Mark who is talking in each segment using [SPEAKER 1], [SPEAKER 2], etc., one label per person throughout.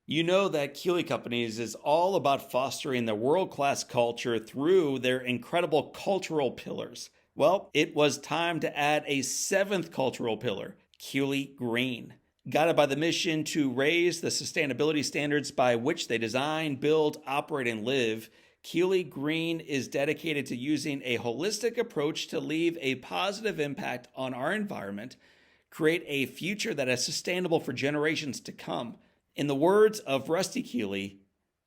[SPEAKER 1] You know that Keeley Companies is all about fostering the world-class culture through their incredible cultural pillars. Well, it was time to add a seventh cultural pillar, Keeley Green. Guided by the mission to raise the sustainability standards by which they design, build, operate, and live, Keeley Green is dedicated to using a holistic approach to leave a positive impact on our environment, create a future that is sustainable for generations to come. In the words of Rusty Keeley,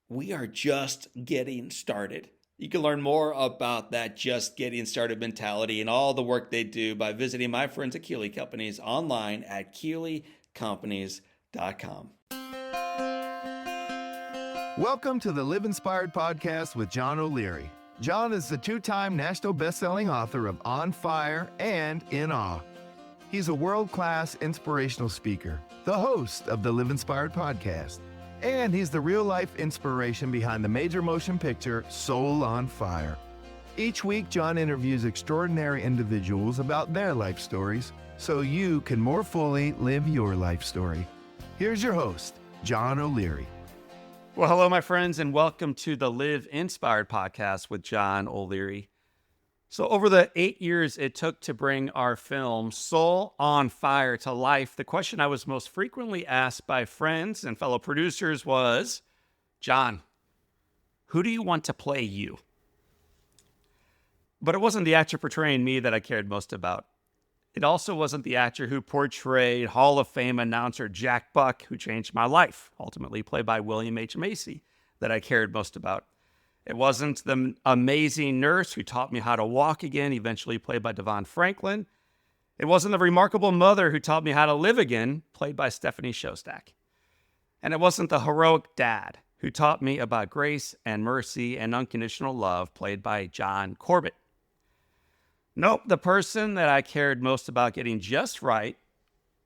[SPEAKER 1] we are just getting started. You can learn more about that just getting started mentality and all the work they do by visiting my friends at Keeley Companies online at KeeleyCompanies.com.
[SPEAKER 2] Welcome to the Live Inspired podcast with John O'Leary. John is the two-time national best-selling author of On Fire and In Awe. He's a world-class inspirational speaker, the host of the Live Inspired podcast, and he's the real-life inspiration behind the major motion picture Soul on Fire. Each week, John interviews extraordinary individuals about their life stories so you can more fully live your life story. Here's your host, John O'Leary.
[SPEAKER 1] Well, hello, my friends, and welcome to the Live Inspired podcast with John O'Leary. So over the 8 years it took to bring our film Soul on Fire to life, the question I was most frequently asked by friends and fellow producers was, John, who do you want to play you? But it wasn't the actor portraying me that I cared most about. It also wasn't the actor who portrayed Hall of Fame announcer Jack Buck, who changed my life, ultimately played by William H. Masey, that I cared most about. It wasn't the amazing nurse who taught me how to walk again, eventually played by Devon Franklin. It wasn't the remarkable mother who taught me how to live again, played by Stephanie Shostak. And it wasn't the heroic dad who taught me about grace and mercy and unconditional love, played by John Corbett. Nope, the person that I cared most about getting just right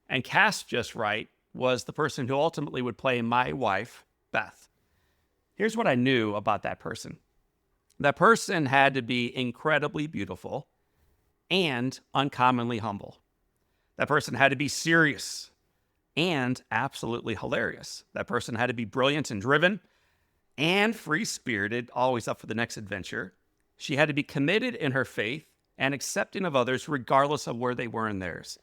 [SPEAKER 1] and cast just right was the person who ultimately would play my wife, Beth. Here's what I knew about that person. That person had to be incredibly beautiful and uncommonly humble. That person had to be serious and absolutely hilarious. That person had to be brilliant and driven and free-spirited, always up for the next adventure. She had to be committed in her faith and accepting of others regardless of where they were in theirs.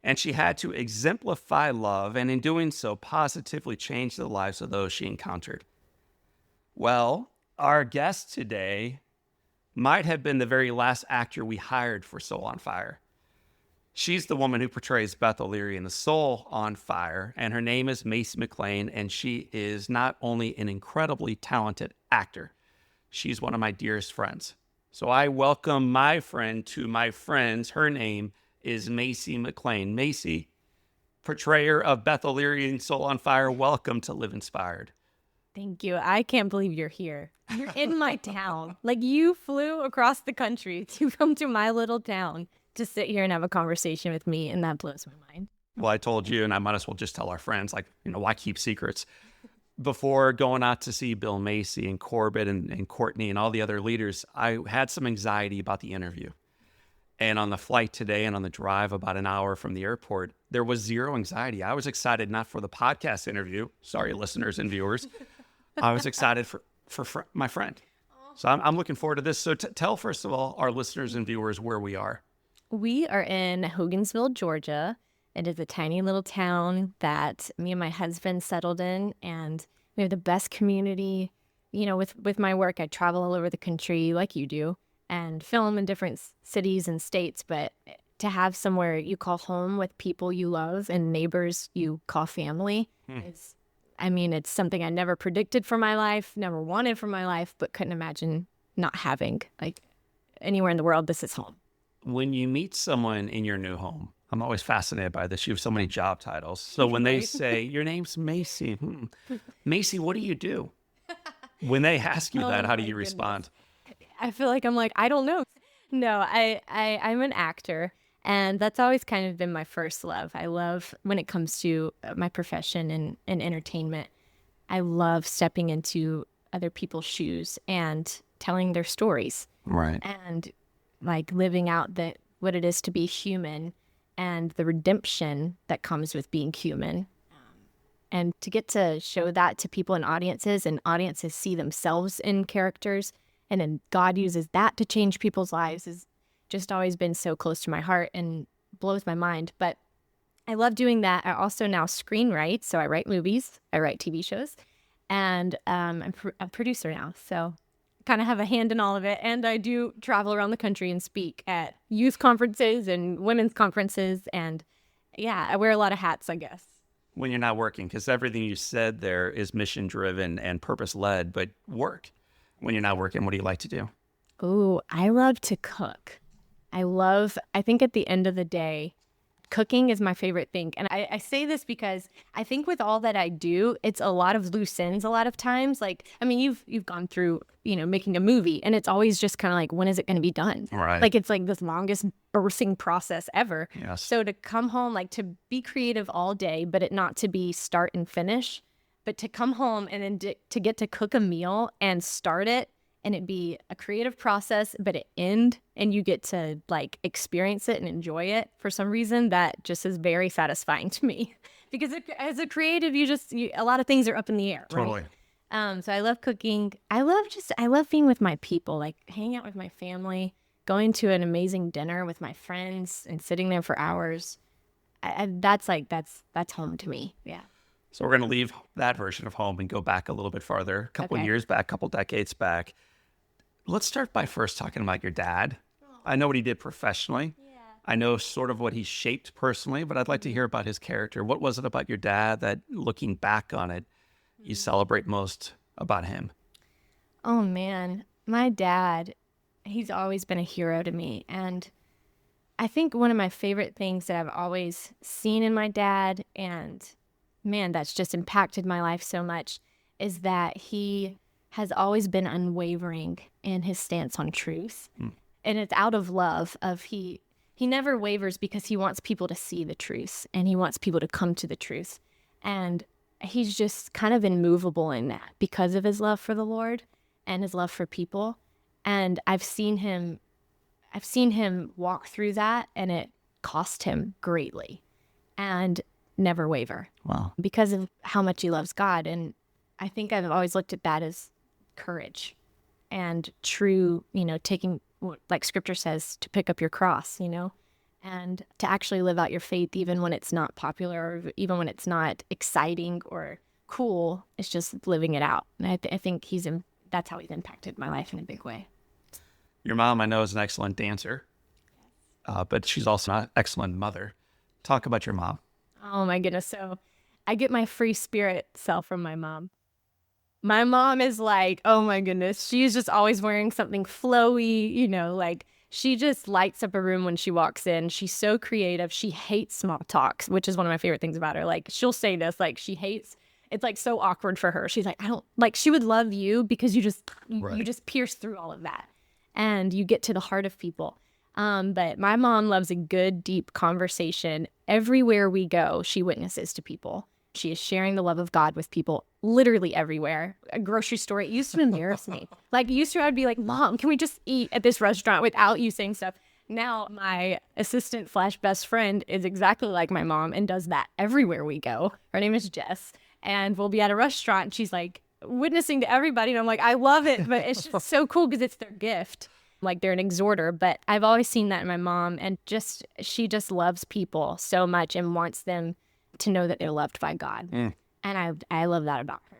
[SPEAKER 1] And she had to exemplify love and in doing so positively change the lives of those she encountered. Well, our guest today might have been the very last actor we hired for Soul on Fire. She's the woman who portrays Beth O'Leary in the Soul on Fire, and her name is Masey McLain, and she is not only an incredibly talented actor, she's one of my dearest friends. So I welcome my friend to my friends. Her name is Masey McLain. Masey, portrayer of Beth O'Leary in Soul on Fire, welcome to Live Inspired.
[SPEAKER 3] Thank you. I can't believe you're here. You're in my town. Like, you flew across the country to come to my little town to sit here and have a conversation with me, and that blows my mind.
[SPEAKER 1] Well, I told you, and I might as well just tell our friends, why keep secrets? Before going out to see Bill Masey and Corbett and Courtney and all the other leaders, I had some anxiety about the interview. And on the flight today and on the drive about an hour from the airport, there was zero anxiety. I was excited not for the podcast interview. Sorry, listeners and viewers. I was excited for my friend. So I'm looking forward to this. So tell, first of all, our listeners and viewers where we are.
[SPEAKER 3] We are in Hogansville, Georgia. It is a tiny little town that me and my husband settled in, and we have the best community. You know, with my work, I travel all over the country like you do and film in different cities and states, but to have somewhere you call home with people you love and neighbors you call family is, it's something I never predicted for my life, never wanted for my life, but couldn't imagine not having. Like, anywhere in the world, this is home.
[SPEAKER 1] When you meet someone in your new home, I'm always fascinated by this. You have so many job titles. So when they say, your name's Masey, Masey, what do you do? When they ask you that, how do you respond?
[SPEAKER 3] I feel like I don't know. No, I'm an actor. And that's always kind of been my first love. I love, when it comes to my profession and entertainment, I love stepping into other people's shoes and telling their stories.
[SPEAKER 1] Right.
[SPEAKER 3] And like living out what it is to be human and the redemption that comes with being human. And to get to show that to people and audiences see themselves in characters, and then God uses that to change people's lives, has just always been so close to my heart and blows my mind. But I love doing that. I also now screenwrite. So I write movies, I write TV shows, and I'm a producer now. So kind of have a hand in all of it. And I do travel around the country and speak at youth conferences and women's conferences. And yeah, I wear a lot of hats, I guess.
[SPEAKER 1] When you're not working, because everything you said there is mission driven and purpose led, but work. When you're not working, what do you like to do?
[SPEAKER 3] Ooh, I love to cook. I think at the end of the day, cooking is my favorite thing. And I say this because I think with all that I do, it's a lot of loose ends a lot of times. Like, I mean, you've gone through, making a movie, and it's always just kind of like, when is it going to be done?
[SPEAKER 1] Right.
[SPEAKER 3] Like, it's like the longest birthing process ever.
[SPEAKER 1] Yes.
[SPEAKER 3] So to come home, like to be creative all day, but it not to be start and finish, but to come home and then to get to cook a meal and start it, and it be a creative process, but it end, and you get to like experience it and enjoy it for some reason, that just is very satisfying to me. Because as a creative, a lot of things are up in the air.
[SPEAKER 1] Totally.
[SPEAKER 3] Right? So I love cooking. I love being with my people, like hanging out with my family, going to an amazing dinner with my friends and sitting there for hours. That's home to me. Yeah.
[SPEAKER 1] So we're going to leave that version of home and go back a little bit farther, a couple years back, a couple decades back. Let's start by first talking about your dad. I know what he did professionally. Yeah. I know sort of what he shaped personally, but I'd like to hear about his character. What was it about your dad that, looking back on it, you celebrate most about him?
[SPEAKER 3] Oh, man. My dad, he's always been a hero to me. And I think one of my favorite things that I've always seen in my dad, and man, that's just impacted my life so much, is that he has always been unwavering in his stance on truth. And it's out of love of he never wavers because he wants people to see the truth and he wants people to come to the truth. And he's just kind of immovable in that because of his love for the Lord and his love for people. And I've seen him walk through that, and it cost him greatly, and never waver.
[SPEAKER 1] Wow.
[SPEAKER 3] Because of how much he loves God. And I think I've always looked at that as courage and true, taking, like scripture says, to pick up your cross, and to actually live out your faith even when it's not popular or even when it's not exciting or cool. It's just living it out. And I think that's how he's impacted my life in a big way.
[SPEAKER 1] Your mom, I know, is an excellent dancer, but she's also an excellent mother. Talk about your mom.
[SPEAKER 3] Oh my goodness. So I get my free spirit self from my mom. My mom is like, oh my goodness, she's just always wearing something flowy, like she just lights up a room when she walks in. She's so creative. She hates small talks, which is one of my favorite things about her. Like, she'll say this, like it's like so awkward for her. She's like, she would love you because you just pierce through all of that and you get to the heart of people. But my mom loves a good, deep conversation. Everywhere we go, she witnesses to people. She is sharing the love of God with people literally everywhere. A grocery store, it used to embarrass me. Like, I'd be like, Mom, can we just eat at this restaurant without you saying stuff? Now my assistant / best friend is exactly like my mom and does that everywhere we go. Her name is Jess. And we'll be at a restaurant and she's like witnessing to everybody. And I'm like, I love it. But it's just so cool because it's their gift. Like, they're an exhorter. But I've always seen that in my mom. And she just loves people so much and wants them to know that they're loved by God. And I love that about her.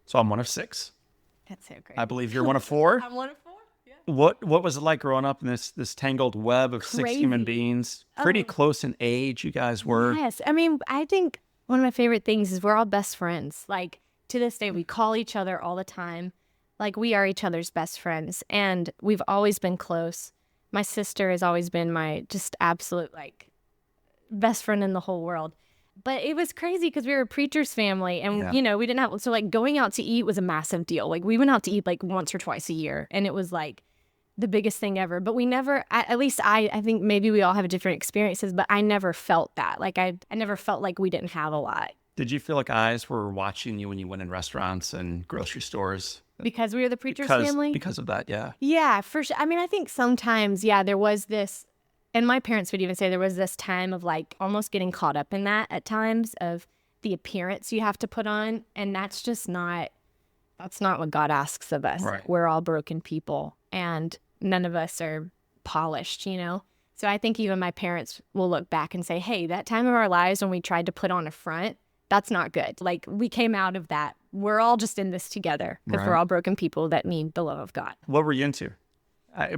[SPEAKER 1] So I'm one of 6.
[SPEAKER 3] That's so great.
[SPEAKER 1] I believe you're one of 4.
[SPEAKER 3] I'm one of 4. Yeah.
[SPEAKER 1] What was it like growing up in this tangled web of 6 human beings? Pretty close in age, you guys were.
[SPEAKER 3] Yes. I mean, I think one of my favorite things is we're all best friends. Like, to this day, we call each other all the time. Like, we are each other's best friends. And we've always been close. My sister has always been my just absolute, like, best friend in the whole world. But it was crazy because we were a preacher's family and, we didn't have, so like going out to eat was a massive deal. Like, we went out to eat like once or twice a year and it was like the biggest thing ever. But we never, at least I think maybe we all have different experiences, but I never felt that. Like, I never felt like we didn't have a lot.
[SPEAKER 1] Did you feel like eyes were watching you when you went in restaurants and grocery stores?
[SPEAKER 3] Because we were the preacher's family?
[SPEAKER 1] Because of that, yeah.
[SPEAKER 3] Yeah, for sure. I mean, I think sometimes, there was this. And my parents would even say there was this time of like almost getting caught up in that at times of the appearance you have to put on. And that's not what God asks of us.
[SPEAKER 1] Right.
[SPEAKER 3] We're all broken people and none of us are polished, you know? So I think even my parents will look back and say, hey, that time of our lives when we tried to put on a front, that's not good. Like, we came out of that. We're all just in this together because we're all broken people that need the love of God.
[SPEAKER 1] What were you into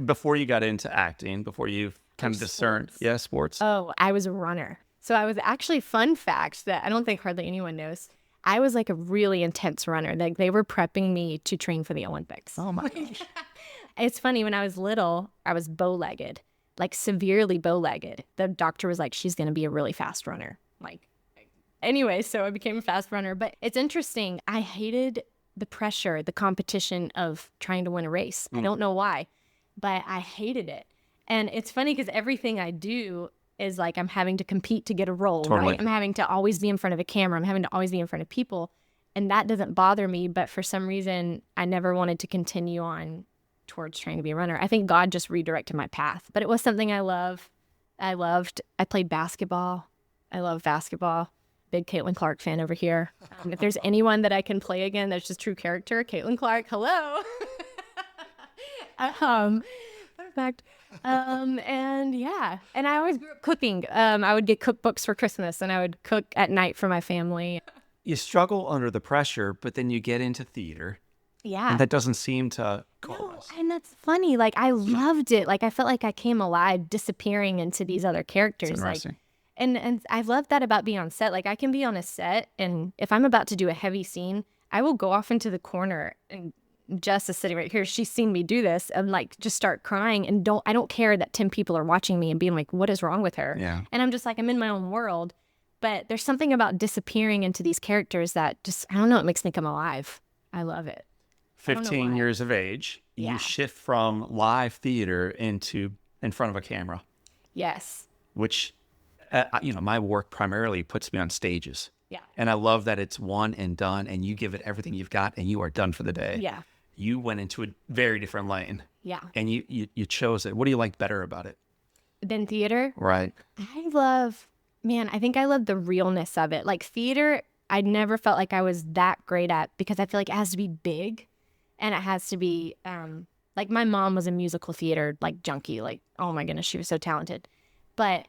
[SPEAKER 1] before you got into acting, before you kind of discerned?
[SPEAKER 3] Sports.
[SPEAKER 1] Yeah, sports.
[SPEAKER 3] Oh, I was a runner. So I was actually, fun fact that I don't think hardly anyone knows, I was like a really intense runner. Like, they were prepping me to train for the Olympics.
[SPEAKER 1] Oh my gosh.
[SPEAKER 3] It's funny, when I was little, I was bow-legged, like severely bow-legged. The doctor was like, she's going to be a really fast runner. Like, anyway, so I became a fast runner. But it's interesting. I hated the pressure, the competition of trying to win a race. I don't know why, but I hated it. And it's funny because everything I do is like I'm having to compete to get a role,
[SPEAKER 1] Totally.
[SPEAKER 3] right? I'm having to always be in front of a camera. I'm having to always be in front of people. And that doesn't bother me. But for some reason, I never wanted to continue on towards trying to be a runner. I think God just redirected my path. But it was something I loved. I played basketball. I love basketball. Big Caitlin Clark fan over here. If there's anyone that I can play again that's just true character, Caitlin Clark, hello. Perfect. And yeah, and I always grew up cooking. I would get cookbooks for Christmas and I would cook at night for my family.
[SPEAKER 1] You struggle under the pressure, but then you get into theater.
[SPEAKER 3] Yeah.
[SPEAKER 1] And that doesn't seem to
[SPEAKER 3] No,
[SPEAKER 1] coalesce.
[SPEAKER 3] and that's funny. Like, I loved it. Like, I felt like I came alive disappearing into these other characters.
[SPEAKER 1] It's
[SPEAKER 3] Like,
[SPEAKER 1] interesting.
[SPEAKER 3] and I love that about being on set. Like, I can be on a set, and if I'm about to do a heavy scene, I will go off into the corner, and Jess is sitting right here. She's seen me do this, and like just start crying, and I don't care that 10 people are watching me and being like, what is wrong with her?
[SPEAKER 1] Yeah.
[SPEAKER 3] And I'm just like, I'm in my own world. But there's something about disappearing into these characters that just, I don't know, it makes me come alive. I love it. I don't know
[SPEAKER 1] 15
[SPEAKER 3] why.
[SPEAKER 1] years of age,
[SPEAKER 3] Yeah.
[SPEAKER 1] you shift from live theater into in front of a camera,
[SPEAKER 3] Yes.
[SPEAKER 1] which, my work primarily puts me on stages.
[SPEAKER 3] Yeah.
[SPEAKER 1] And I love that it's one and done, and you give it everything you've got, and you are done for the day.
[SPEAKER 3] Yeah.
[SPEAKER 1] You went into a very different lane,
[SPEAKER 3] Yeah.
[SPEAKER 1] and you chose it. What do you like better about it?
[SPEAKER 3] Then theater,
[SPEAKER 1] Right.
[SPEAKER 3] I think I love the realness of it. Like, theater, I never felt like I was that great at, because I feel like it has to be big and it has to be, like, my mom was a musical theater, like, junkie. Like, oh my goodness, she was so talented. But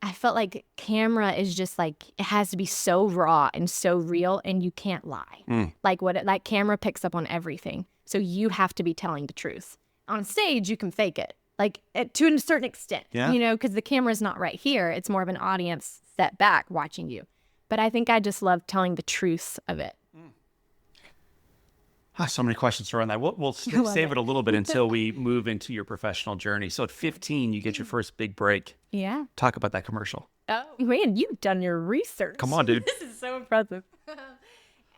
[SPEAKER 3] I felt like camera is just like, it has to be so raw and so real, and you can't lie. Like, that camera picks up on everything. So you have to be telling the truth. On stage, you can fake it. Like, to a certain extent,
[SPEAKER 1] Yeah.
[SPEAKER 3] because the camera's not right here. It's more of an audience set back watching you. But I think I just love telling the truth of it.
[SPEAKER 1] So many questions around that. We'll save it a little bit until we move into your professional journey. So at 15, you get your first big break.
[SPEAKER 3] Yeah.
[SPEAKER 1] Talk about that commercial.
[SPEAKER 3] Oh, man, you've done your research.
[SPEAKER 1] Come on, dude.
[SPEAKER 3] This is so impressive.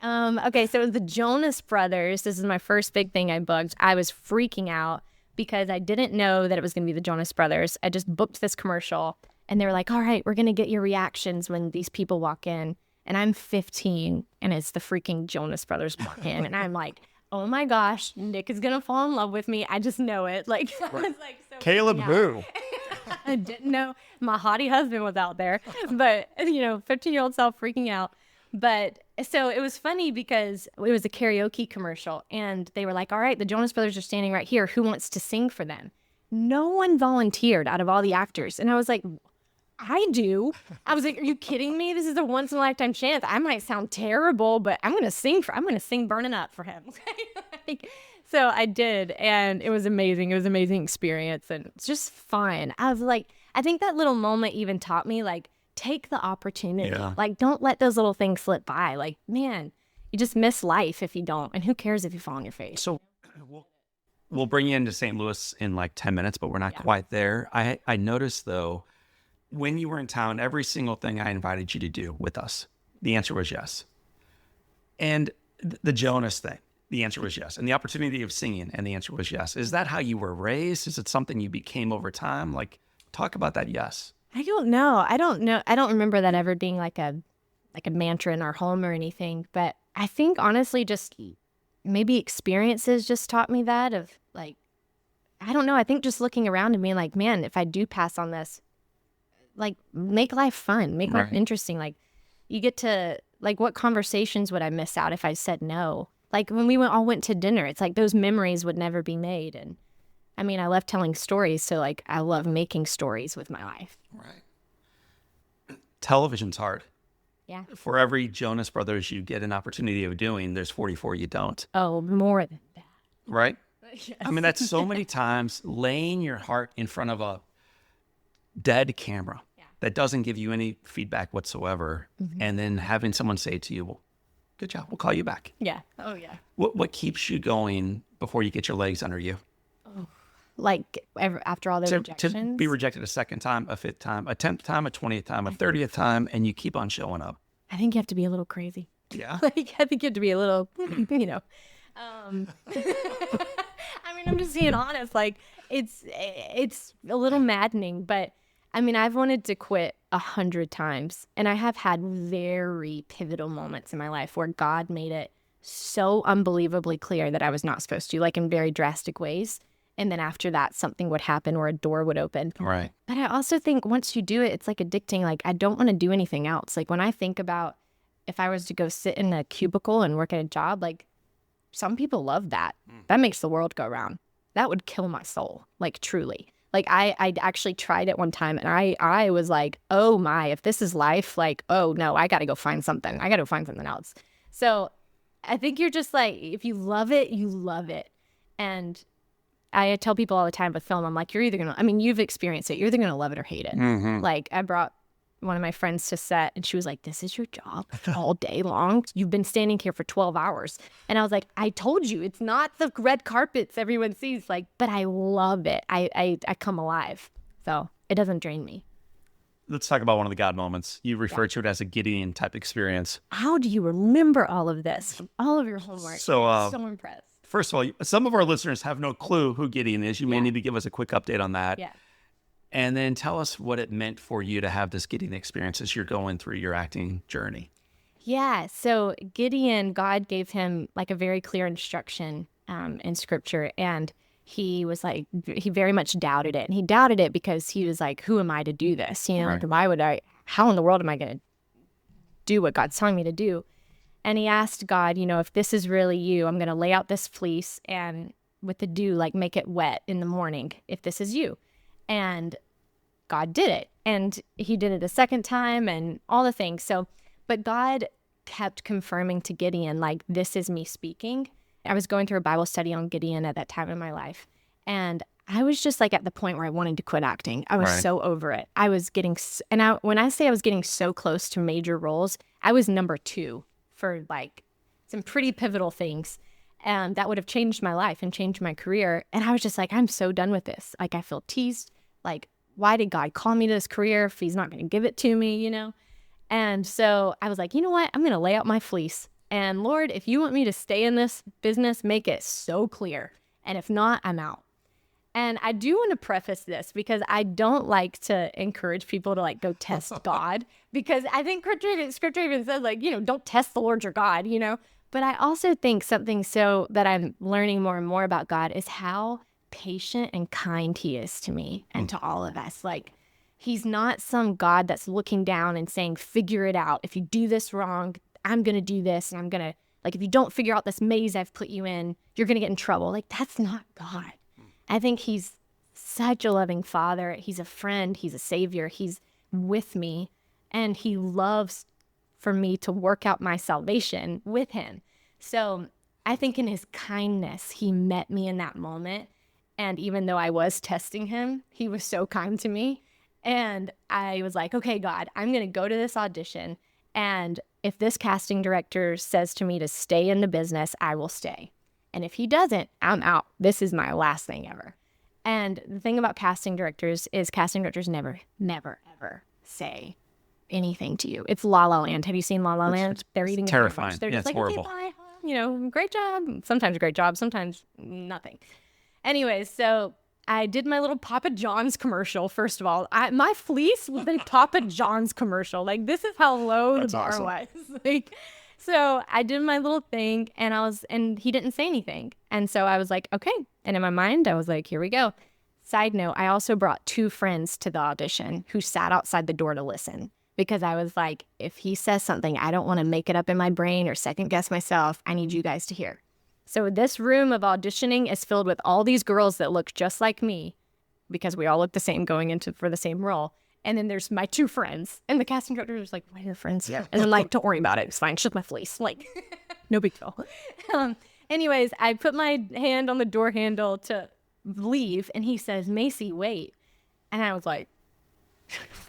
[SPEAKER 3] Okay, so it was the Jonas Brothers. This is my first big thing I booked. I was freaking out because I didn't know that it was going to be the Jonas Brothers. I just booked this commercial, and they were like, all right, we're going to get your reactions when these people walk in. And I'm 15, and it's the freaking Jonas Brothers walk in. And I'm like, oh my gosh, Nick is going to fall in love with me. I just know it. Like, I was like, so
[SPEAKER 1] Caleb
[SPEAKER 3] freaking out.
[SPEAKER 1] who?
[SPEAKER 3] I didn't know my haughty husband was out there, but 15-year-old self freaking out. But so it was funny because it was a karaoke commercial, and they were like, all right, the Jonas Brothers are standing right here. Who wants to sing for them? No one volunteered out of all the actors. And I was like, I do. I was like, are you kidding me? This is a once in a lifetime chance. I might sound terrible, but I'm going to sing Burning Up for him. So I did, and it was amazing. It was an amazing experience, and it's just fun. I was like, I think that little moment even taught me, like, take the opportunity.
[SPEAKER 1] Yeah.
[SPEAKER 3] Like, don't let those little things slip by. Like, man, you just miss life if you don't. And who cares if you fall on your face?
[SPEAKER 1] So we'll bring you into St. Louis in like 10 minutes, but we're not quite there. I noticed, though, when you were in town, every single thing I invited you to do with us, the answer was yes. And the Jonas thing, the answer was yes. And the opportunity of singing, and the answer was yes. Is that how you were raised? Is it something you became over time? Like, talk about that yes.
[SPEAKER 3] I don't know. I don't remember that ever being like a mantra in our home or anything. But I think honestly, just maybe experiences just taught me that, of like, I don't know. I think just looking around and being like, man, if I do pass on this, like, make life fun, make life interesting. Like, you get to Like, what conversations would I miss out if I said no? Like, when we all went to dinner, it's like those memories would never be made. And I mean, I love telling stories, so like I love making stories with my life.
[SPEAKER 1] Right. Television's hard.
[SPEAKER 3] Yeah.
[SPEAKER 1] For every Jonas Brothers you get an opportunity of doing, there's 44 you don't.
[SPEAKER 3] Oh, more than that.
[SPEAKER 1] Right?
[SPEAKER 3] Yes.
[SPEAKER 1] I mean, that's so many times laying your heart in front of a dead camera that doesn't give you any feedback whatsoever. And then having someone say to you, well, good job, we'll call you back.
[SPEAKER 3] Yeah. Oh, yeah.
[SPEAKER 1] What keeps you going before you get your legs under you?
[SPEAKER 3] Like, after all the
[SPEAKER 1] To
[SPEAKER 3] rejections?
[SPEAKER 1] be rejected a second time, a fifth time, a 10th time, a 20th time, a 30th time, and you keep on showing up.
[SPEAKER 3] I think you have to be a little crazy.
[SPEAKER 1] Yeah.
[SPEAKER 3] Like, I think you have to be a little, you know. I mean, I'm just being honest. Like, it's a little maddening, but I mean, I've wanted to quit 100 times, and I have had very pivotal moments in my life where God made it so unbelievably clear that I was not supposed to, like in very drastic ways. And then after that, something would happen or a door would open.
[SPEAKER 1] Right.
[SPEAKER 3] But I also think once you do it, it's like addicting. Like, I don't want to do anything else. Like, when I think about if I was to go sit in a cubicle and work at a job, like, some people love that. That makes the world go round. That would kill my soul, like, truly. Like, I actually tried it one time, and I was like, oh my, if this is life, like, oh no, I got to go find something. I got to go find something else. So I think you're just like, if you love it, you love it. And I tell people all the time with film, I'm like, you're either going to, I mean, you've experienced it. You're either going to love it or hate it. Like, I brought one of my friends to set, and she was like, this is your job all day long. You've been standing here for 12 hours. And I was like, I told you, it's not the red carpets everyone sees. Like, but I love it. I come alive. So it doesn't drain me.
[SPEAKER 1] Let's talk about one of the God moments. You refer to it as a Gideon type experience.
[SPEAKER 3] How do you remember all of this from all of your homework?
[SPEAKER 1] So,
[SPEAKER 3] I'm so impressed.
[SPEAKER 1] First of all, some of our listeners have no clue who Gideon is. You may need to give us a quick update on that.
[SPEAKER 3] Yeah.
[SPEAKER 1] And then tell us what it meant for you to have this Gideon experience as you're going through your acting journey.
[SPEAKER 3] Yeah. So Gideon, God gave him like a very clear instruction in scripture. And he was like, he very much doubted it. And he doubted it because he was like, who am I to do this? You know,
[SPEAKER 1] Right.
[SPEAKER 3] like, why would I, how in the world am I going to do what God's telling me to do? And he asked God, you know, if this is really you, I'm going to lay out this fleece and with the dew, like, make it wet in the morning if this is you. And God did it. And he did it a second time and all the things. So, but God kept confirming to Gideon, like, this is me speaking. I was going through a Bible study on Gideon at that time in my life. And I was just like at the point where I wanted to quit acting. I was
[SPEAKER 1] Right.
[SPEAKER 3] so over it. I was getting, when I say I was getting so close to major roles, I was number 2 for like some pretty pivotal things. And that would have changed my life and changed my career. And I was just like, I'm so done with this. Like, I feel teased. Like, why did God call me to this career if he's not going to give it to me, you know? And so I was like, you know what? I'm going to lay out my fleece. And Lord, if you want me to stay in this business, make it so clear. And if not, I'm out. And I do want to preface this because I don't like to encourage people to like go test God, because I think scripture even says, like, you know, don't test the Lord your God, you know. But I also think something so that I'm learning more and more about God is how patient and kind he is to me and to all of us. Like, he's not some God that's looking down and saying, figure it out. If you do this wrong, I'm going to do this. And I'm going to, like, if you don't figure out this maze I've put you in, you're going to get in trouble. Like, that's not God. I think he's such a loving father. He's a friend. He's a savior. He's with me. And he loves for me to work out my salvation with him. So I think in his kindness, he met me in that moment. And even though I was testing him, he was so kind to me. And I was like, okay, God, I'm going to go to this audition. And if this casting director says to me to stay in the business, I will stay. And if he doesn't, I'm out. This is my last thing ever. And the thing about casting directors is casting directors never, ever say anything to you. It's La La Land. Have you seen La La Land? They're eating
[SPEAKER 1] terrifying.
[SPEAKER 3] a sandwich. They're
[SPEAKER 1] Yeah,
[SPEAKER 3] just
[SPEAKER 1] it's
[SPEAKER 3] like, okay,
[SPEAKER 1] horrible.
[SPEAKER 3] bye. You know, great job. Sometimes great job. Sometimes nothing. Anyways, so I did my little Papa John's commercial. First of all, my fleece was a Papa John's commercial. Like, this is how low
[SPEAKER 1] That's
[SPEAKER 3] the bar
[SPEAKER 1] awesome.
[SPEAKER 3] was. Like, so I did my little thing, and he didn't say anything. And so I was like, okay. And in my mind, I was like, here we go. Side note, I also brought 2 friends to the audition who sat outside the door to listen. because I was like, if he says something, I don't want to make it up in my brain or second guess myself. I need you guys to hear. So this room of auditioning is filled with all these girls that look just like me, because we all look the same going into for the same role. And then there's my 2 friends, and the casting director was like, "Why are your friends?" Yeah. And I'm like, "Don't worry about it. It's fine. Shook my fleece. Like, no big deal." Anyways, I put my hand on the door handle to leave, and he says, "Masey, wait." And I was like,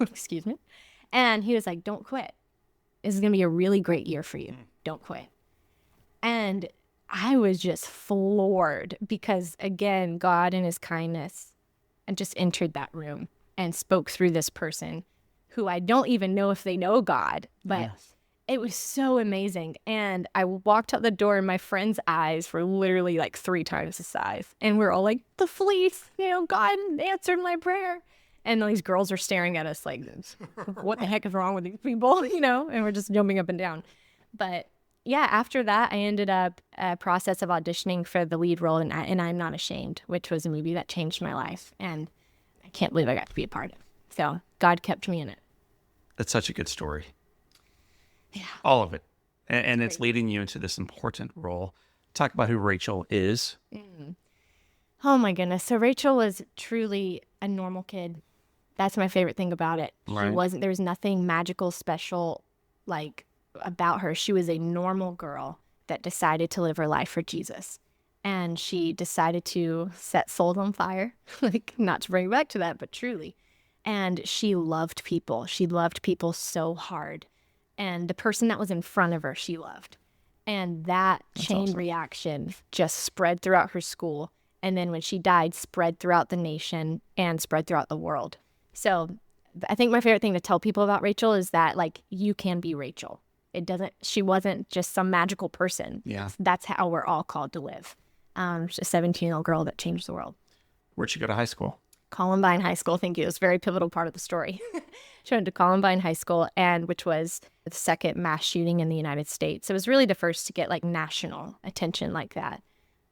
[SPEAKER 3] "Excuse me." And he was like, "Don't quit. This is gonna be a really great year for you. Don't quit." And I was just floored because, again, God in his kindness and just entered that room and spoke through this person who I don't even know if they know God, but it was so amazing. And I walked out the door and my friend's eyes were literally like 3 times the size. And we're all like, the fleece, God answered my prayer. And these girls are staring at us like, what the heck is wrong with these people, and we're just jumping up and down. But yeah, after that, I ended up a process of auditioning for the lead role in I'm Not Ashamed, which was a movie that changed my life. And I can't believe I got to be a part of it. So God kept me in it.
[SPEAKER 1] That's such a good story.
[SPEAKER 3] Yeah.
[SPEAKER 1] All of it. And it's leading you into this important role. Talk about who Rachel is.
[SPEAKER 3] Oh my goodness. So Rachel was truly a normal kid. That's my favorite thing about it.
[SPEAKER 1] Right.
[SPEAKER 3] There was nothing magical, special, about her. She was a normal girl that decided to live her life for Jesus. And she decided to set souls on fire, not to bring it back to that, but truly. And she loved people. She loved people so hard. And the person that was in front of her, she loved. And that chain reaction just spread throughout her school. And then when she died, spread throughout the nation and spread throughout the world. So I think my favorite thing to tell people about Rachel is that, you can be Rachel. She wasn't just some magical person.
[SPEAKER 1] Yeah.
[SPEAKER 3] That's how we're all called to live. She's a 17-year-old girl that changed the world.
[SPEAKER 1] Where'd she go to high school?
[SPEAKER 3] Columbine High School. Thank you. It was a very pivotal part of the story. She went to Columbine High School, which was the second mass shooting in the United States. It was really the first to get national attention like that.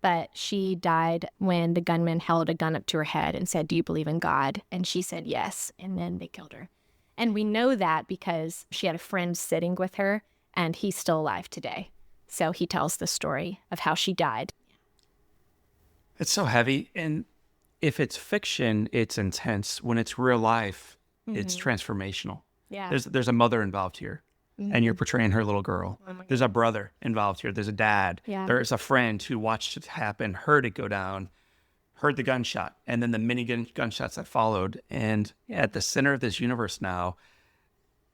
[SPEAKER 3] But she died when the gunman held a gun up to her head and said, "Do you believe in God?" And she said yes. And then they killed her. And we know that because she had a friend sitting with her, and he's still alive today. So he tells the story of how she died.
[SPEAKER 1] It's so heavy. And if it's fiction, it's intense. When it's real life, it's transformational.
[SPEAKER 3] Yeah.
[SPEAKER 1] There's a mother involved here, and you're portraying her little girl. There's a brother involved here. There's a dad.
[SPEAKER 3] Yeah.
[SPEAKER 1] There's a friend who watched it happen, heard it go down, heard the gunshot, and then the many gunshots that followed. And at the center of this universe now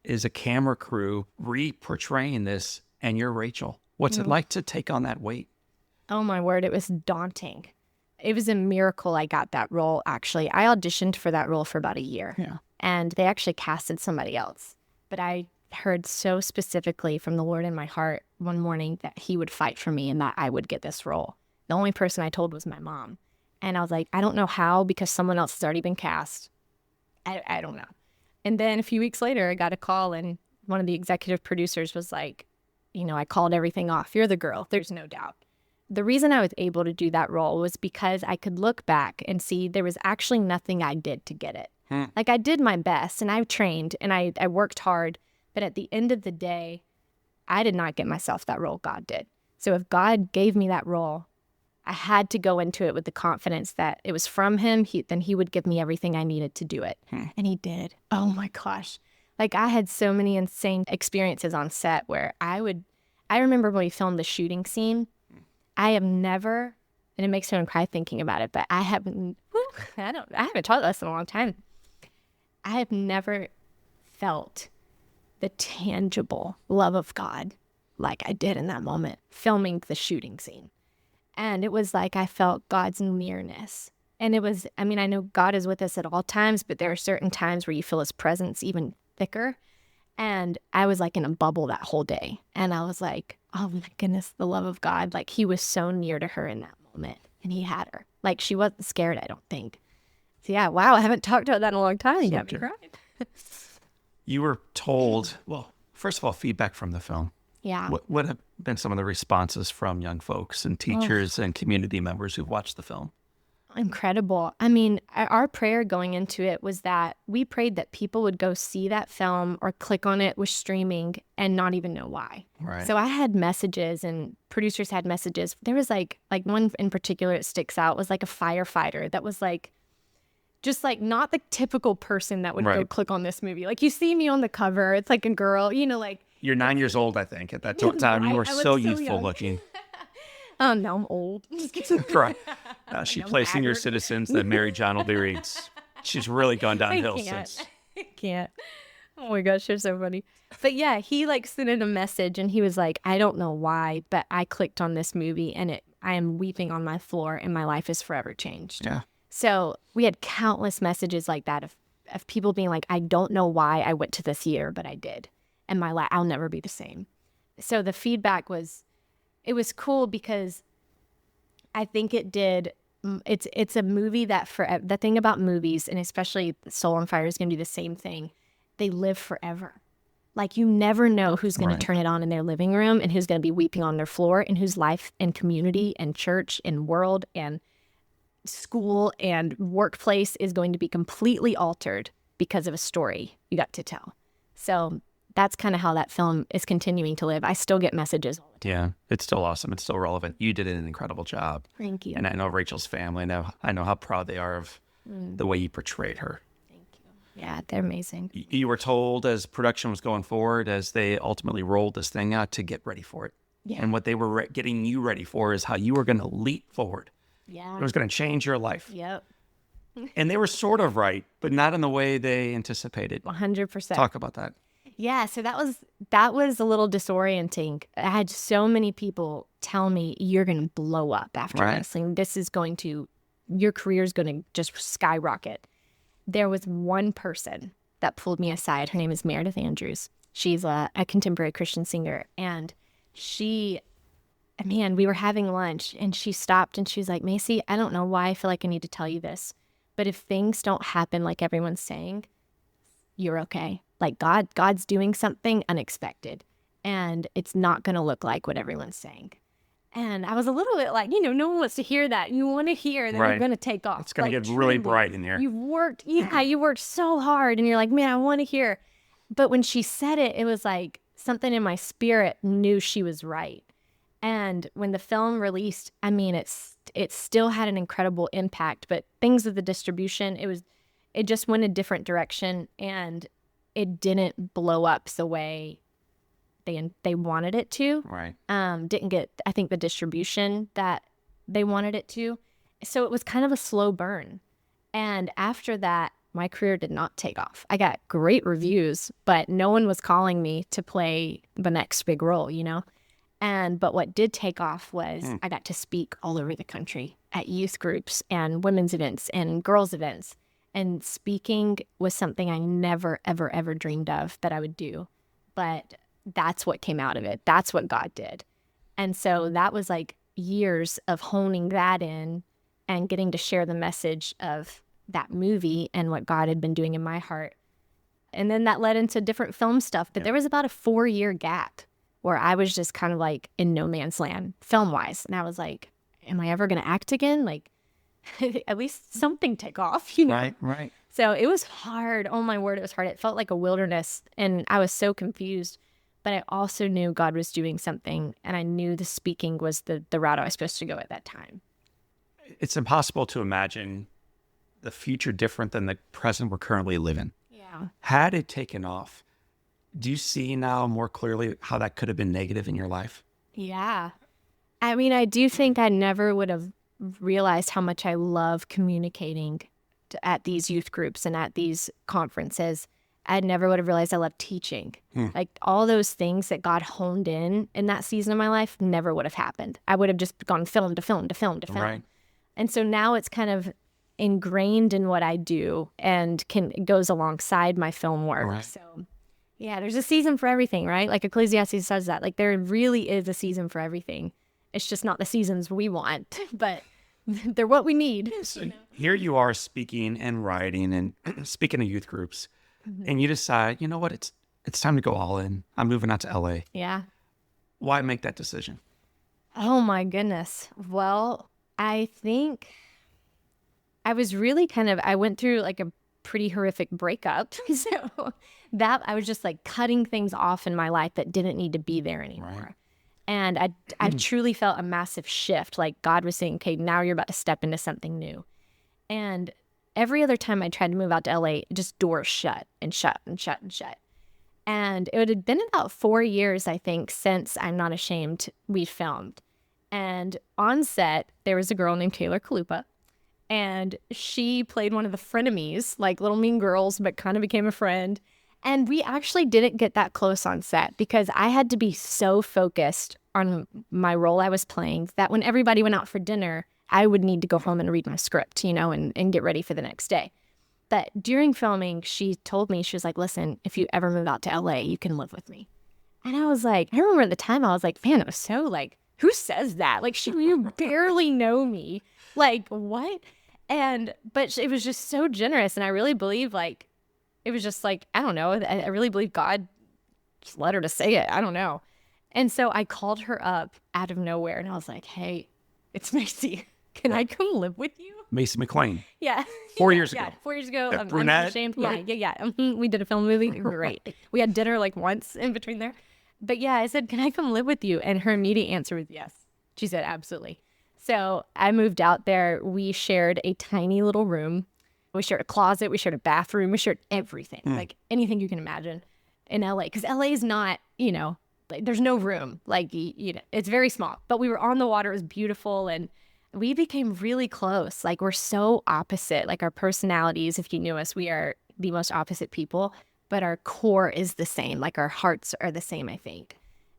[SPEAKER 1] is a camera crew re-portraying this, and you're Rachel. What's it like to take on that weight?
[SPEAKER 3] Oh my word, it was daunting. It was a miracle I got that role, actually. I auditioned for that role for about a year.
[SPEAKER 1] Yeah.
[SPEAKER 3] And they actually casted somebody else. But I heard so specifically from the Lord in my heart one morning that he would fight for me and that I would get this role. The only person I told was my mom. And I was like, I don't know how, because someone else has already been cast. I don't know. And then a few weeks later, I got a call, and one of the executive producers was like, I called everything off. You're the girl. There's no doubt. The reason I was able to do that role was because I could look back and see there was actually nothing I did to get it. I did my best, and I trained, and I worked hard. But at the end of the day, I did not get myself that role. God did. So if God gave me that role, I had to go into it with the confidence that it was from him. Then he would give me everything I needed to do it. And he did. Oh my gosh. I had so many insane experiences on set where I remember when we filmed the shooting scene, I have never, and it makes me want to cry thinking about it, but I haven't taught this in a long time. I have never felt the tangible love of God like I did in that moment, filming the shooting scene. And it was like I felt God's nearness. And it was, I know God is with us at all times, but there are certain times where you feel his presence even thicker. And I was in a bubble that whole day. And I was like, oh my goodness, the love of God. He was so near to her in that moment. And he had her. She wasn't scared, I don't think. So yeah, wow, I haven't talked about that in a long time. You got me crying.
[SPEAKER 1] You were told, well, first of all, feedback from the film.
[SPEAKER 3] Yeah.
[SPEAKER 1] What have been some of the responses from young folks and teachers and community members who've watched the film?
[SPEAKER 3] Incredible. I mean, our prayer going into it was that we prayed that people would go see that film or click on it with streaming and not even know why.
[SPEAKER 1] Right.
[SPEAKER 3] So I had messages and producers had messages. There was like one in particular that sticks out was like a firefighter that was like, just like not the typical person that would go click on this movie. Like you see me on the cover, it's like a girl, like.
[SPEAKER 1] You're 9 years old, I think, at that time. You were so youthful
[SPEAKER 3] young.
[SPEAKER 1] looking.
[SPEAKER 3] Oh, no, I'm old.
[SPEAKER 1] Right. She plays senior citizens that marry John O'Leary. She's really gone downhill since.
[SPEAKER 3] I can't. Oh my gosh, you're so funny. But yeah, he like sent in a message and he was like, I don't know why, but I clicked on this movie and I am weeping on my floor and my life is forever changed.
[SPEAKER 1] Yeah.
[SPEAKER 3] So we had countless messages like that of people being like, I don't know why I went to the theater, but I did. And my life, I'll never be the same. So the feedback was, it was cool because I think it did. It's a movie that the thing about movies, and especially Soul on Fire is going to do the same thing. They live forever. Like you never know who's going to turn it on in their living room and who's going to be weeping on their floor and whose life and community and church and world and school and workplace is going to be completely altered because of a story you got to tell. So that's kind of how that film is continuing to live. I still get messages all the time.
[SPEAKER 1] Yeah, it's still awesome. It's still relevant. You did an incredible job.
[SPEAKER 3] Thank you.
[SPEAKER 1] And I know Rachel's family. I know how proud they are of the way you portrayed her.
[SPEAKER 3] Thank you. Yeah, they're amazing.
[SPEAKER 1] You were told as production was going forward, as they ultimately rolled this thing out, to get ready for it.
[SPEAKER 3] Yeah.
[SPEAKER 1] And what they were getting you ready for is how you were going to leap forward.
[SPEAKER 3] Yeah.
[SPEAKER 1] It was going to change your life.
[SPEAKER 3] Yep.
[SPEAKER 1] And they were sort of right, but not in the way they anticipated.
[SPEAKER 3] 100%.
[SPEAKER 1] Talk about that.
[SPEAKER 3] Yeah, so that was a little disorienting. I had so many people tell me, you're going to blow up after this. And your career is going to just skyrocket. There was one person that pulled me aside. Her name is Meredith Andrews. She's a contemporary Christian singer. And we were having lunch and she stopped and she was like, Masey, I don't know why I feel like I need to tell you this, but if things don't happen like everyone's saying, you're okay. Like God's doing something unexpected and it's not going to look like what everyone's saying. And I was a little bit like, no one wants to hear that. You want to hear that you're going to take off.
[SPEAKER 1] It's going to get really bright in there.
[SPEAKER 3] You worked so hard and you're like, man, I want to hear. But when she said it, it was like something in my spirit knew she was right. And when the film released, it still had an incredible impact, but things with the distribution, it just went a different direction and it didn't blow up the way they wanted it to.
[SPEAKER 1] Right.
[SPEAKER 3] Didn't get, I think, the distribution that they wanted it to. So it was kind of a slow burn. And after that, my career did not take off. I got great reviews, but no one was calling me to play the next big role, But what did take off was I got to speak all over the country at youth groups and women's events and girls' events. And speaking was something I never, ever, ever dreamed of that I would do. But that's what came out of it. That's what God did. And so that was like years of honing that in and getting to share the message of that movie and what God had been doing in my heart. And then that led into different film stuff. But there was about a 4-year gap where I was just kind of like in no man's land film-wise. And I was like, am I ever going to act again? Like, at least something take off,
[SPEAKER 1] Right.
[SPEAKER 3] So it was hard. Oh my word, it was hard. It felt like a wilderness and I was so confused. But I also knew God was doing something and I knew the speaking was the route I was supposed to go at that time.
[SPEAKER 1] It's impossible to imagine the future different than the present we're currently living.
[SPEAKER 3] Yeah.
[SPEAKER 1] Had it taken off, do you see now more clearly how that could have been negative in your life?
[SPEAKER 3] Yeah. I do think I never would have realized how much I love communicating at these youth groups and at these conferences. I never would have realized I loved teaching. Like all those things that God honed in that season of my life never would have happened. I would have just gone film to film to film to film.
[SPEAKER 1] Right.
[SPEAKER 3] And so now it's kind of ingrained in what I do and goes alongside my film work.
[SPEAKER 1] Right.
[SPEAKER 3] So yeah, there's a season for everything, right? Like Ecclesiastes says that. Like there really is a season for everything. It's just not the seasons we want, but they're what we need.
[SPEAKER 1] So here you are speaking and writing and speaking to youth groups, and you decide, you know what, it's time to go all in. I'm moving out to LA.
[SPEAKER 3] Yeah.
[SPEAKER 1] Why make that decision?
[SPEAKER 3] Oh my goodness. Well, I think I was really I went through like a pretty horrific breakup. So that I was just like cutting things off in my life that didn't need to be there anymore.
[SPEAKER 1] Right.
[SPEAKER 3] And I truly felt a massive shift. Like God was saying, okay, now you're about to step into something new. And every other time I tried to move out to LA, just doors shut and shut and shut and shut. And it had been about 4 years, I think, since I'm Not Ashamed we filmed. And on set, there was a girl named Taylor Kalupa. And she played one of the frenemies, like Little Mean Girls, but kind of became a friend. And we actually didn't get that close on set because I had to be so focused on my role I was playing that when everybody went out for dinner, I would need to go home and read my script, and get ready for the next day. But during filming, she told me, she was like, listen, if you ever move out to LA, you can live with me. And I was like, I remember at the time, I was like, man, it was so like, who says that? Like, you barely know me. Like, what? But it was just so generous. And I really believe it was just like, I don't know. I really believe God just led her to say it. I don't know. And so I called her up out of nowhere and I was like, hey, it's Masey. Can I come live with you?
[SPEAKER 1] Masey McLain.
[SPEAKER 3] Yeah.
[SPEAKER 1] 4 years ago.
[SPEAKER 3] Yeah, 4 years ago. I'm
[SPEAKER 1] brunette.
[SPEAKER 3] ashamed. Yeah. We did a film movie. Great. We had dinner like once in between there. But yeah, I said, can I come live with you? And her immediate answer was yes. She said, absolutely. So I moved out there. We shared a tiny little room. We shared a closet. We shared a bathroom. We shared everything, like anything you can imagine in LA. Because LA is not, like, there's no room. Like, it's very small. But we were on the water. It was beautiful. And we became really close. Like, we're so opposite. Like, our personalities, if you knew us, we are the most opposite people. But our core is the same. Like, our hearts are the same, I think.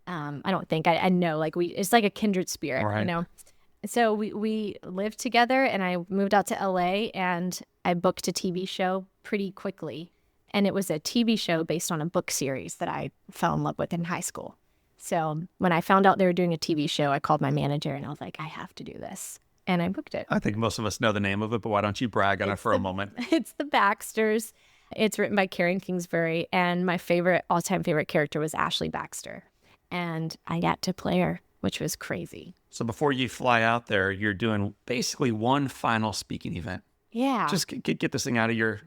[SPEAKER 3] I don't think. I know. Like, it's like a kindred spirit,
[SPEAKER 1] Right.
[SPEAKER 3] So we lived together, and I moved out to LA, and I booked a TV show pretty quickly. And it was a TV show based on a book series that I fell in love with in high school. So when I found out they were doing a TV show, I called my manager, and I was like, I have to do this. And I booked it.
[SPEAKER 1] I think most of us know the name of it, but why don't you brag on it for a moment?
[SPEAKER 3] It's The Baxters. It's written by Karen Kingsbury, and my all-time favorite character was Ashley Baxter. And I got to play her, which was crazy.
[SPEAKER 1] So before you fly out there, you're doing basically one final speaking event.
[SPEAKER 3] Yeah.
[SPEAKER 1] Just get this thing out of your,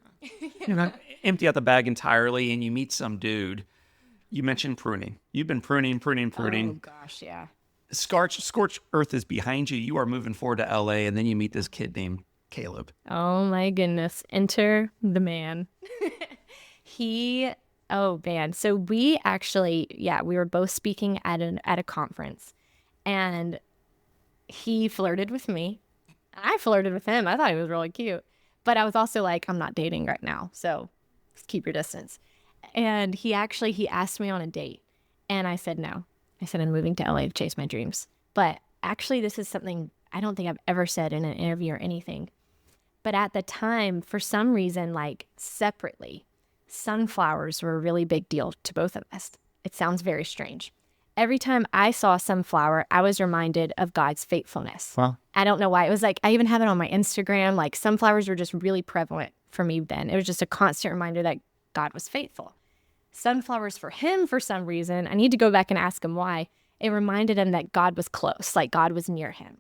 [SPEAKER 1] empty out the bag entirely, and you meet some dude. You mentioned pruning. You've been pruning.
[SPEAKER 3] Oh, gosh, yeah.
[SPEAKER 1] Scorched earth is behind you. You are moving forward to LA, and then you meet this kid named Caleb.
[SPEAKER 3] Oh, my goodness. Enter the man. Oh, man. So we actually, we were both speaking at a conference, and he flirted with me. I flirted with him. I thought he was really cute. But I was also like, I'm not dating right now, so just keep your distance. And he asked me on a date, and I said no. I said I'm moving to LA to chase my dreams. But actually, this is something I don't think I've ever said in an interview or anything. But at the time, for some reason, like separately, sunflowers were a really big deal to both of us. It sounds very strange. Every time I saw a sunflower, I was reminded of God's faithfulness.
[SPEAKER 1] Wow.
[SPEAKER 3] I don't know why. It was like, I even have it on my Instagram. Like, sunflowers were just really prevalent for me then. It was just a constant reminder that God was faithful. Sunflowers for him, for some reason, I need to go back and ask him why. It reminded him that God was close, like God was near him.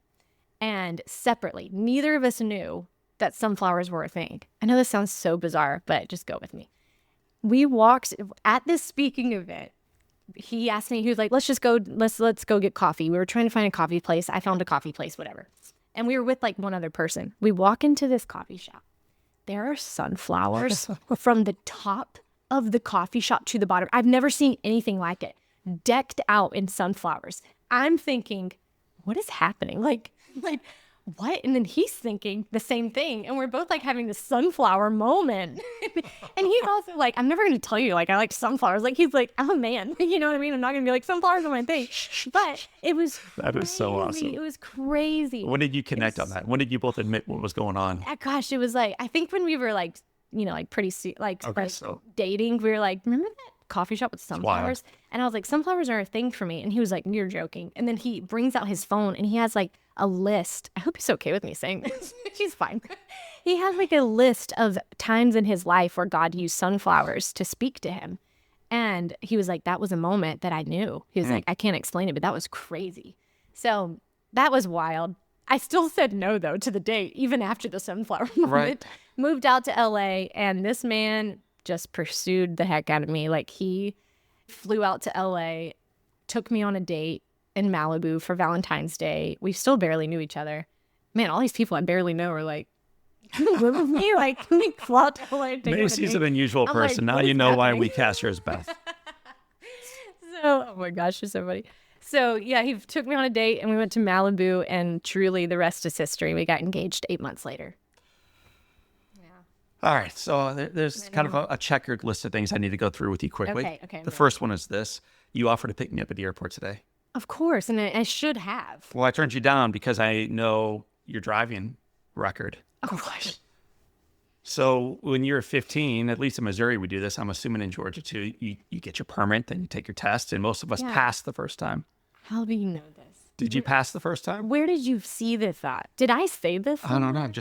[SPEAKER 3] And separately, neither of us knew that sunflowers were a thing. I know this sounds so bizarre, but just go with me. We walked at this speaking event. He asked me, he was like, let's go get coffee. We were trying to find a coffee place. I found a coffee place, whatever. And we were with like one other person. We walk into this coffee shop. There are sunflowers from the top of the coffee shop to the bottom. I've never seen anything like it. Decked out in sunflowers. I'm thinking, what is happening? Like what? And then he's thinking the same thing. And we're both like having this sunflower moment. And he's also like, I'm never going to tell you, like, I like sunflowers. Like, he's like, I'm a man. You know what I mean? I'm not going to be like, sunflowers are my thing. But it was
[SPEAKER 1] That is so awesome.
[SPEAKER 3] It was crazy.
[SPEAKER 1] When did you connect on that? When did you both admit what was going on?
[SPEAKER 3] Gosh, it was like, I think when we were like, like pretty, dating, we were like, remember that coffee shop with sunflowers? And I was like, sunflowers are a thing for me. And he was like, you're joking. And then he brings out his phone and he has like a list. I hope he's okay with me saying this. He's fine. He has like a list of times in his life where God used sunflowers to speak to him. And he was like, that was a moment that I knew. He was like, I can't explain it, but that was crazy. So that was wild. I still said no, though, to the date, even after the sunflower moment.
[SPEAKER 1] Right.
[SPEAKER 3] Moved out to LA, and this man just pursued the heck out of me. Like, he flew out to LA, took me on a date in Malibu for Valentine's Day. We still barely knew each other. Man, all these people I barely know are like, live with me? Like, can we fly out to LA and take
[SPEAKER 1] Macy's an unusual person. Now you know why we cast her as Beth.
[SPEAKER 3] Oh my gosh, you're so funny. So yeah, he took me on a date and we went to Malibu, and truly the rest is history. We got engaged 8 months later. Yeah.
[SPEAKER 1] All right. So there's kind of a checkered list of things I need to go through with you quickly.
[SPEAKER 3] Okay.
[SPEAKER 1] The first one is this. You offered to pick me up at the airport today.
[SPEAKER 3] Of course, and I should have.
[SPEAKER 1] Well, I turned you down because I know your driving record.
[SPEAKER 3] Oh gosh.
[SPEAKER 1] So when you're 15, at least in Missouri we do this, I'm assuming in Georgia too, you get your permit, then you take your test, and most of us pass the first time.
[SPEAKER 3] How do you know this?
[SPEAKER 1] Did you pass the first time?
[SPEAKER 3] Where did you see this at? Did I say this?
[SPEAKER 1] I don't know.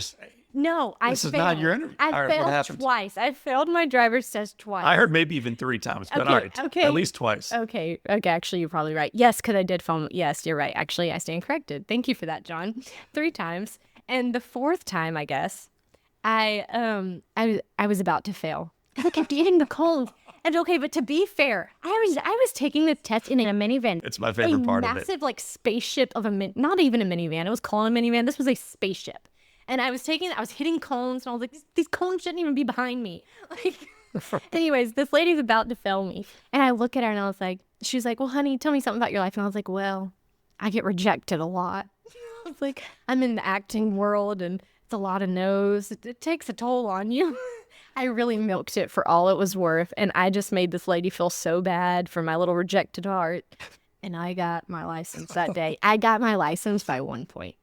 [SPEAKER 3] No, I failed.
[SPEAKER 1] This is not your interview.
[SPEAKER 3] I
[SPEAKER 1] All right, what
[SPEAKER 3] failed
[SPEAKER 1] happened?
[SPEAKER 3] twice. I failed my driver's test twice.
[SPEAKER 1] I heard maybe even 3 times, but all right.
[SPEAKER 3] Okay.
[SPEAKER 1] At least twice.
[SPEAKER 3] Okay, actually, you're probably right. Yes, because I did film. Yes, you're right. Actually, I stand corrected. Thank you for that, John. 3 times. And the 4th time, I guess, I was about to fail. I kept eating the cold. And okay, but to be fair, I was taking the test in a minivan.
[SPEAKER 1] It's my favorite part of it.
[SPEAKER 3] A massive like spaceship of not even a minivan. It was called a minivan. This was a spaceship. And I was hitting cones, and I was like, these cones shouldn't even be behind me. Like, anyways, this lady's about to fail me. And I look at her and I was like, she's like, well, honey, tell me something about your life. And I was like, well, I get rejected a lot. I was like, I'm in the acting world, and it's a lot of no's. It takes a toll on you. I really milked it for all it was worth. And I just made this lady feel so bad for my little rejected heart. And I got my license that day. I got my license by 1 point.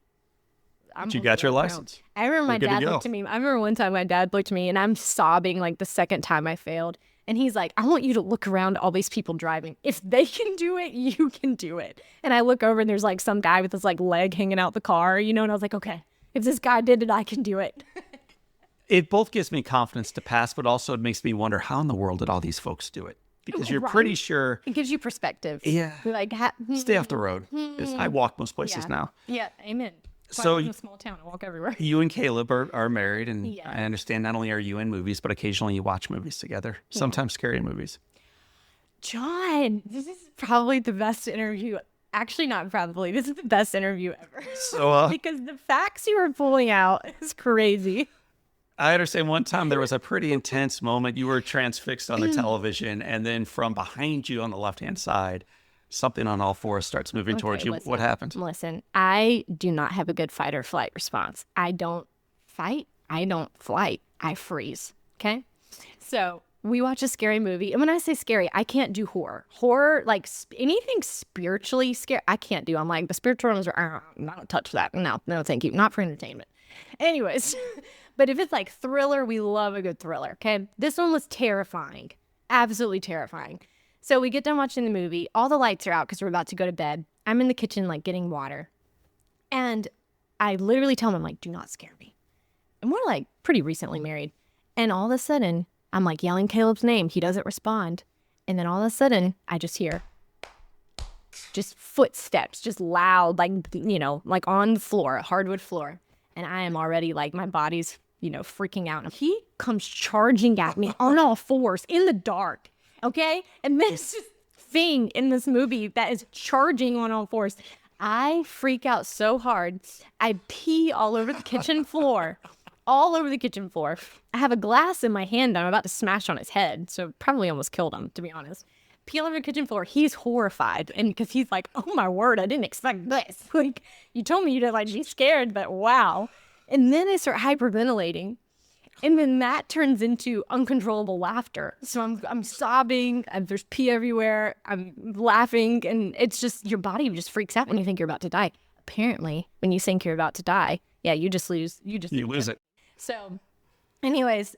[SPEAKER 1] You got your license.
[SPEAKER 3] I remember my dad looked at me. I remember one time my dad looked at me, and I'm sobbing like the second time I failed. And he's like, I want you to look around all these people driving. If they can do it, you can do it. And I look over, and there's like some guy with his like leg hanging out the car, and I was like, okay, if this guy did it, I can do it.
[SPEAKER 1] It both gives me confidence to pass, but also it makes me wonder, how in the world did all these folks do it? Because you're pretty sure.
[SPEAKER 3] It gives you perspective.
[SPEAKER 1] Yeah.
[SPEAKER 3] You're like,
[SPEAKER 1] stay off the road. I walk most places now.
[SPEAKER 3] Yeah, amen.
[SPEAKER 1] So
[SPEAKER 3] in a small town, I walk everywhere.
[SPEAKER 1] You and Caleb are married, and I understand not only are you in movies, but occasionally you watch movies together, sometimes scary movies.
[SPEAKER 3] John, this is probably the best interview. Actually, not probably. This is the best interview ever.
[SPEAKER 1] So,
[SPEAKER 3] because the facts you were pulling out is crazy.
[SPEAKER 1] I understand one time there was a pretty intense moment. You were transfixed on the television, and then from behind you on the left-hand side, something on all fours starts moving towards you. What happened?
[SPEAKER 3] Listen, I do not have a good fight or flight response. I don't fight. I don't flight. I freeze. Okay? So we watch a scary movie. And when I say scary, I can't do horror. Horror, like anything spiritually scary, I can't do. I'm like, the spiritual ones are, I don't touch that. No, thank you. Not for entertainment. Anyways, but if it's like thriller, we love a good thriller. Okay? This one was terrifying. Absolutely terrifying. So we get done watching the movie. All the lights are out because we're about to go to bed. I'm in the kitchen, like, getting water. And I literally tell him, I'm like, do not scare me. And we're, like, pretty recently married. And all of a sudden, I'm, like, yelling Caleb's name. He doesn't respond. And then all of a sudden, I just hear just footsteps, just loud, like, like on the floor, hardwood floor. And I am already, like, my body's, freaking out. And he comes charging at me on all fours in the dark. Okay? And this thing in this movie that is charging on all fours, I freak out so hard. I pee all over the kitchen floor. All over the kitchen floor. I have a glass in my hand that I'm about to smash on his head. So probably almost killed him, to be honest. Pee all over the kitchen floor. He's horrified. And because he's like, oh my word, I didn't expect this. Like, you told me you'd be scared, but wow. And then I start hyperventilating. And then that turns into uncontrollable laughter. So I'm sobbing, and there's pee everywhere, I'm laughing, and it's just, your body just freaks out when you think you're about to die. Apparently, when you think you're about to die, you just lose. You
[SPEAKER 1] lose it.
[SPEAKER 3] So, anyways,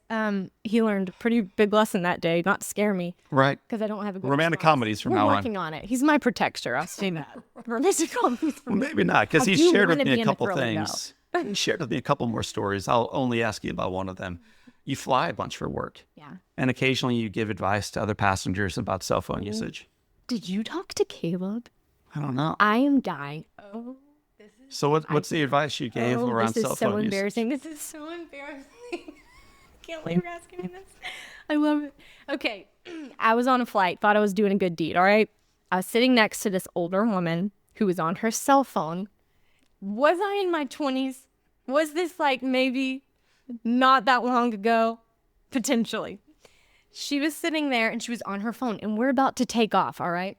[SPEAKER 3] he learned a pretty big lesson that day, not to scare me.
[SPEAKER 1] Right.
[SPEAKER 3] Because I don't have a good
[SPEAKER 1] romantic
[SPEAKER 3] response.
[SPEAKER 1] comedies from now on.
[SPEAKER 3] We're working on it. He's my protector. I'll say that. Romantic comedies.
[SPEAKER 1] Well, maybe not, because he shared with me a couple things. He shared with me a couple more stories. I'll only ask you about one of them. You fly a bunch for work.
[SPEAKER 3] Yeah.
[SPEAKER 1] And occasionally you give advice to other passengers about cell phone usage.
[SPEAKER 3] Did you talk to Caleb?
[SPEAKER 1] I don't know.
[SPEAKER 3] I am dying. Oh, this is
[SPEAKER 1] So what's the advice you gave around cell phone
[SPEAKER 3] This is so
[SPEAKER 1] usage?
[SPEAKER 3] embarrassing. This is so embarrassing. I can't believe you're asking me this. I love it. Okay. I was on a flight, thought I was doing a good deed, all right? I was sitting next to this older woman who was on her cell phone. Was I in my 20s? Was this like maybe not that long ago? Potentially. She was sitting there and she was on her phone and we're about to take off, all right?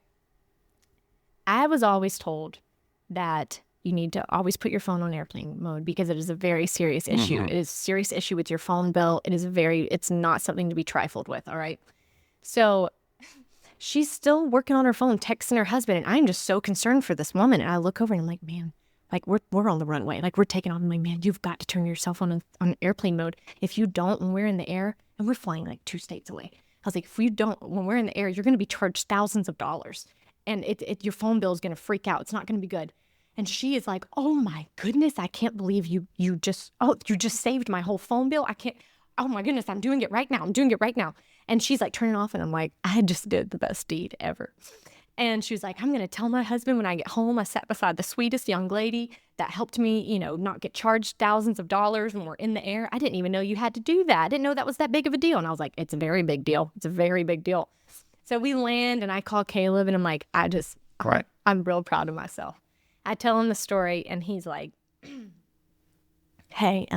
[SPEAKER 3] I was always told that you need to always put your phone on airplane mode because it is a very serious issue. It is a serious issue with your phone bill. It's not something to be trifled with, all right? So she's still working on her phone, texting her husband, and I'm just so concerned for this woman. And I look over and I'm like, man, like we're on the runway. Like we're taking off. I'm like, man, you've got to turn your cell phone on airplane mode. If you don't, when we're in the air, and we're flying like 2 states away. I was like, if you don't, when we're in the air, you're going to be charged thousands of dollars. And your phone bill is going to freak out. It's not going to be good. And she is like, oh my goodness, I can't believe you just saved my whole phone bill. Oh my goodness, I'm doing it right now. I'm doing it right now. And she's like turning off and I'm like, I just did the best deed ever. And she was like, I'm going to tell my husband when I get home. I sat beside the sweetest young lady that helped me, not get charged thousands of dollars when we're in the air. I didn't even know you had to do that. I didn't know that was that big of a deal. And I was like, it's a very big deal. It's a very big deal. So we land and I call Caleb and I'm like, I'm real proud of myself. I tell him the story and he's like, hey,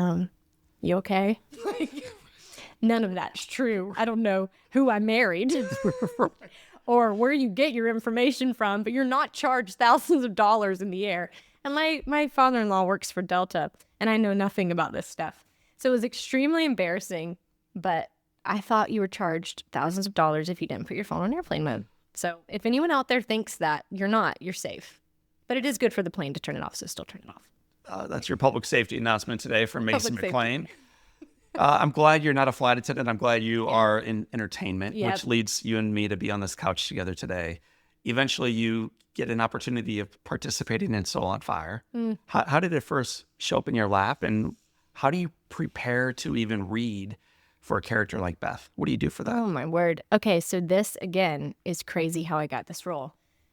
[SPEAKER 3] you okay? None of that's true. I don't know who I married or where you get your information from, but you're not charged thousands of dollars in the air. And my father-in-law works for Delta and I know nothing about this stuff. So it was extremely embarrassing, but I thought you were charged thousands of dollars if you didn't put your phone on airplane mode. So if anyone out there thinks that, you're not, you're safe. But it is good for the plane to turn it off, so still turn it off.
[SPEAKER 1] That's your public safety announcement today from Masey McLain. I'm glad you're not a flight attendant. I'm glad you are in entertainment, which leads you and me to be on this couch together today. Eventually, you get an opportunity of participating in Soul on Fire. How did it first show up in your lap, and how do you prepare to even read for a character like Beth? What do you do for that?
[SPEAKER 3] Oh, my word. Okay, so this, again, is crazy how I got this role.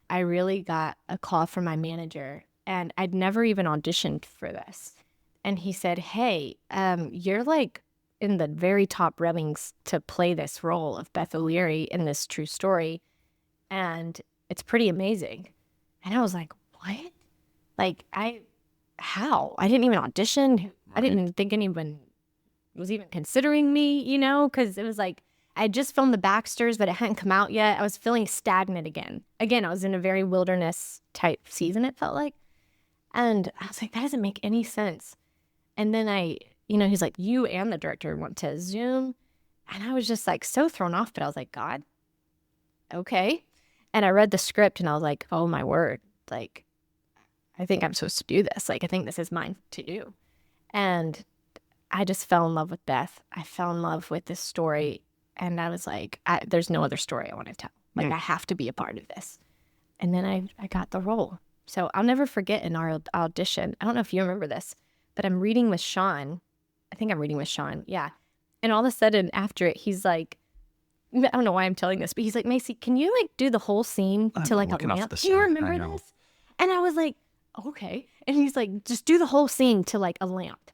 [SPEAKER 3] I really got a call from my manager, and I'd never even auditioned for this. And he said, hey, you're like in the very top runnings to play this role of Beth O'Leary in this true story. And it's pretty amazing. And I was like, what? Like, how? I didn't even audition. Right. I didn't think anyone was even considering me, because it was like, I just filmed the Baxters, but it hadn't come out yet. I was feeling stagnant again. Again, I was in a very wilderness type season, it felt like. And I was like, that doesn't make any sense. And then he's like, you and the director want to Zoom. And I was just like so thrown off, but I was like, God, okay. And I read the script and I was like, oh my word. Like, I think I'm supposed to do this. Like, I think this is mine to do. And I just fell in love with Beth. I fell in love with this story. And I was like, there's no other story I want to tell. Like, I have to be a part of this. And then I got the role. So I'll never forget in our audition, I don't know if you remember this, but I'm reading with Sean. I think I'm reading with Sean. Yeah. And all of a sudden after it, he's like, I don't know why I'm telling this, but he's like, Masey, can you like do the whole scene to like a lamp? Do you remember this? And I was like, okay. And he's like, just do the whole scene to like a lamp.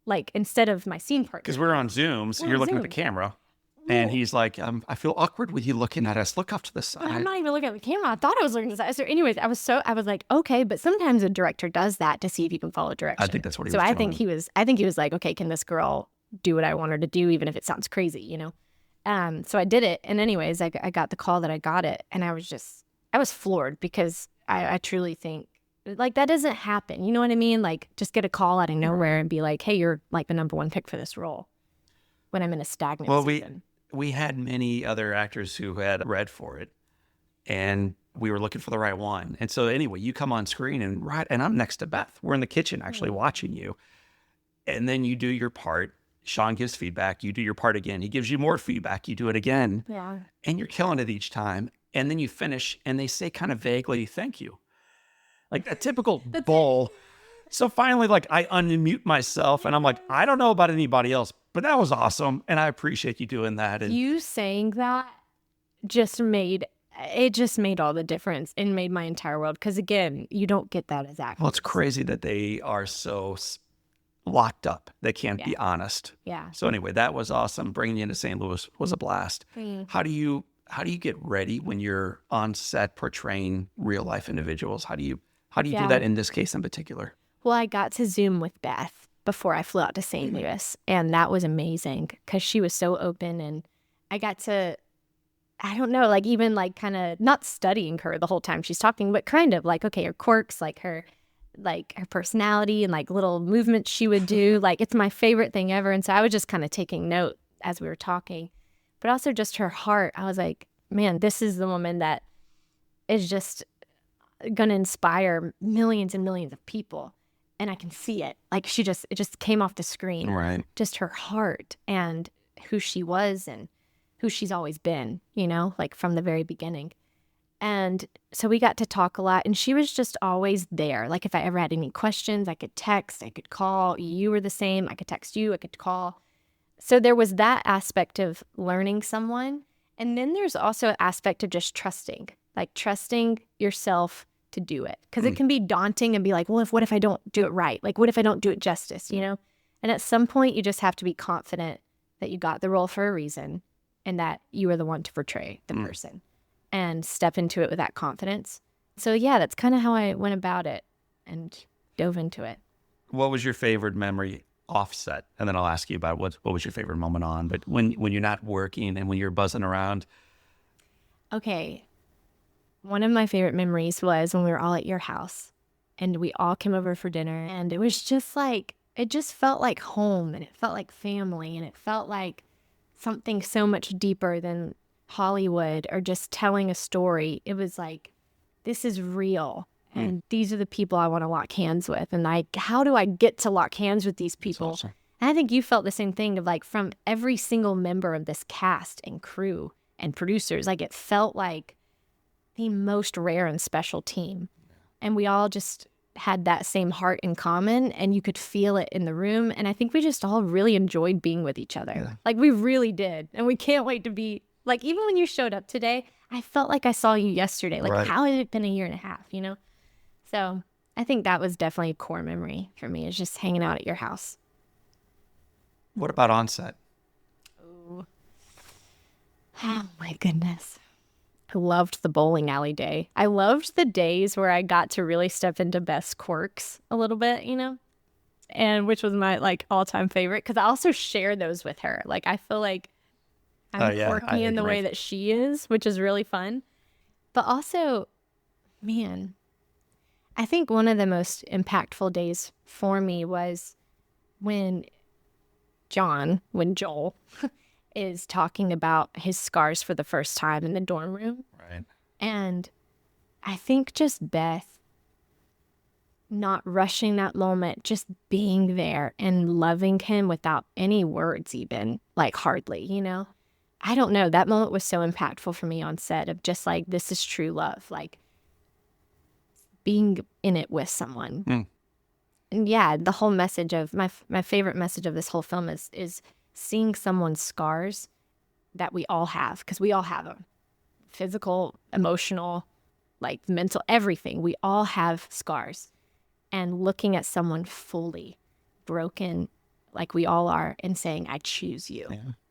[SPEAKER 3] Like instead of my scene part.
[SPEAKER 1] Because we're on Zoom, so you're looking at the camera. And he's like, I feel awkward with you looking at us. Look off to the side.
[SPEAKER 3] But I'm not even looking at the camera. I thought I was looking at the side. So anyways, I was like, okay, but sometimes a director does that to see if you can follow direction.
[SPEAKER 1] I think that's what he was
[SPEAKER 3] doing. So
[SPEAKER 1] I
[SPEAKER 3] think he was like, okay, can this girl do what I want her to do, even if it sounds crazy, So I did it. And anyways, I got the call that I got it. And I was floored because I truly think like that doesn't happen. You know what I mean? Like just get a call out of nowhere and be like, hey, you're like the number one pick for this role when I'm in a stagnant season.
[SPEAKER 1] We had many other actors who had read for it, and we were looking for the right one. And so anyway, you come on screen and I'm next to Beth. We're in the kitchen actually watching you. And then you do your part. Sean gives feedback. You do your part again. He gives you more feedback. You do it again.
[SPEAKER 3] Yeah.
[SPEAKER 1] And you're killing it each time. And then you finish and they say kind of vaguely, thank you. Like a typical bull. So finally, like I unmute myself and I'm like, I don't know about anybody else, but that was awesome. And I appreciate you doing that. And
[SPEAKER 3] you saying that just made it just made all the difference and made my entire world. Because again, you don't get that as actors.
[SPEAKER 1] Well, it's crazy that they are so locked up. They can't be honest.
[SPEAKER 3] Yeah.
[SPEAKER 1] So anyway, that was awesome. Bringing you into St. Louis was a blast. How do you get ready when you're on set portraying real life individuals? How do you do that in this case in particular?
[SPEAKER 3] Well, I got to Zoom with Beth before I flew out to St. Louis, and that was amazing because she was so open, and I got to, I don't know, like even like kind of not studying her the whole time she's talking, but kind of like, okay, her quirks, like her personality and like little movements she would do. Like it's my favorite thing ever. And so I was just kind of taking note as we were talking, but also just her heart. I was like, man, this is the woman that is just going to inspire millions and millions of people. And I can see it. Like it just came off the screen.
[SPEAKER 1] Right.
[SPEAKER 3] Just her heart and who she was and who she's always been, like from the very beginning. And so we got to talk a lot, and she was just always there. Like if I ever had any questions, I could text, I could call. You were the same. I could text you, I could call. So there was that aspect of learning someone. And then there's also an aspect of just trusting yourself to do it. Because it can be daunting and be like, well, what if I don't do it right? Like, what if I don't do it justice, And at some point, you just have to be confident that you got the role for a reason and that you are the one to portray the person. And step into it with that confidence. So yeah, that's kind of how I went about it and dove into it.
[SPEAKER 1] What was your favorite memory offset? And then I'll ask you about what was your favorite moment on. But when you're not working and when you're buzzing around.
[SPEAKER 3] Okay. One of my favorite memories was when we were all at your house and we all came over for dinner, and it was just like, it just felt like home, and it felt like family, and it felt like something so much deeper than Hollywood or just telling a story. It was like, this is real, and these are the people I want to lock hands with, and like, how do I get to lock hands with these people?
[SPEAKER 1] Awesome.
[SPEAKER 3] And I think you felt the same thing of like, from every single member of this cast and crew and producers, like it felt like the most rare and special team, and we all just had that same heart in common, and you could feel it in the room. And I think we just all really enjoyed being with each other. Like we really did, and we can't wait to be. Like, even when you showed up today, I felt like I saw you yesterday. Like, how had it been a year and a half, So I think that was definitely a core memory for me, is just hanging out at your house.
[SPEAKER 1] What about on set?
[SPEAKER 3] Oh, my goodness. I loved the bowling alley day. I loved the days where I got to really step into Beth's quirks a little bit, and which was my, like, all-time favorite, because I also share those with her. Like, I feel like I'm quirky in the way that she is, which is really fun. But also, man, I think one of the most impactful days for me was when Joel is talking about his scars for the first time in the dorm room.
[SPEAKER 1] Right.
[SPEAKER 3] And I think just Beth not rushing that moment, just being there and loving him without any words even, like hardly, I don't know. That moment was so impactful for me on set, of just like, this is true love, like being in it with someone. And yeah, the whole message of my favorite message of this whole film is seeing someone's scars that we all have, because we all have them. Physical, emotional, like mental, everything. We all have scars. And looking at someone fully broken, like we all are, and saying, I choose you,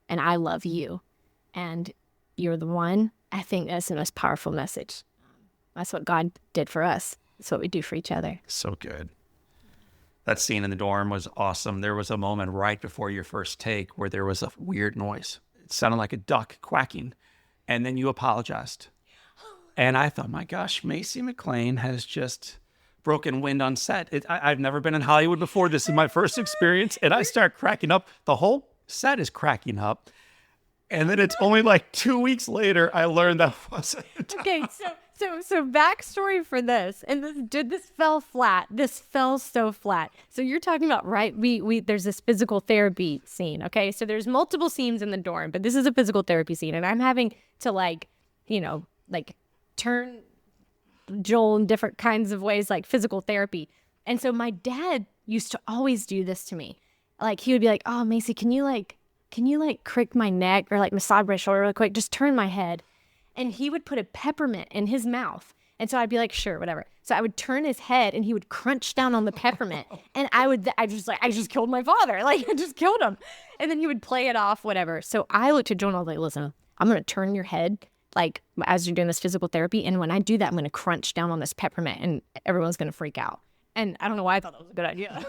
[SPEAKER 3] and I love you, and you're the one. I think that's the most powerful message. That's what God did for us. That's what we do for each other.
[SPEAKER 1] So good. That scene in the dorm was awesome. There was a moment right before your first take where there was a weird noise. It sounded like a duck quacking. And then you apologized. And I thought, my gosh, Masey McLain has just broken wind on set. I've never been in Hollywood before. This is my first experience. And I start cracking up. The whole set is cracking up. And then it's only like 2 weeks later, I learned that wasn't.
[SPEAKER 3] Okay, so backstory for this, and this fell flat. This fell so flat. So you're talking about, right? We there's this physical therapy scene. Okay, so there's multiple scenes in the dorm, but this is a physical therapy scene, and I'm having to turn Joel in different kinds of ways, like physical therapy. And so my dad used to always do this to me. Like he would be like, "Oh, Masey, can you crick my neck or like massage my shoulder real quick? Just turn my head." and he would put a peppermint in his mouth. And so I'd be like, sure, whatever. So I would turn his head and he would crunch down on the peppermint. And I just killed my father. Like, I just killed him. And then he would play it off, whatever. So I looked at Joan, I was like, listen, I'm going to turn your head, like, as you're doing this physical therapy. And when I do that, I'm going to crunch down on this peppermint and everyone's going to freak out. And I don't know why I thought that was a good idea.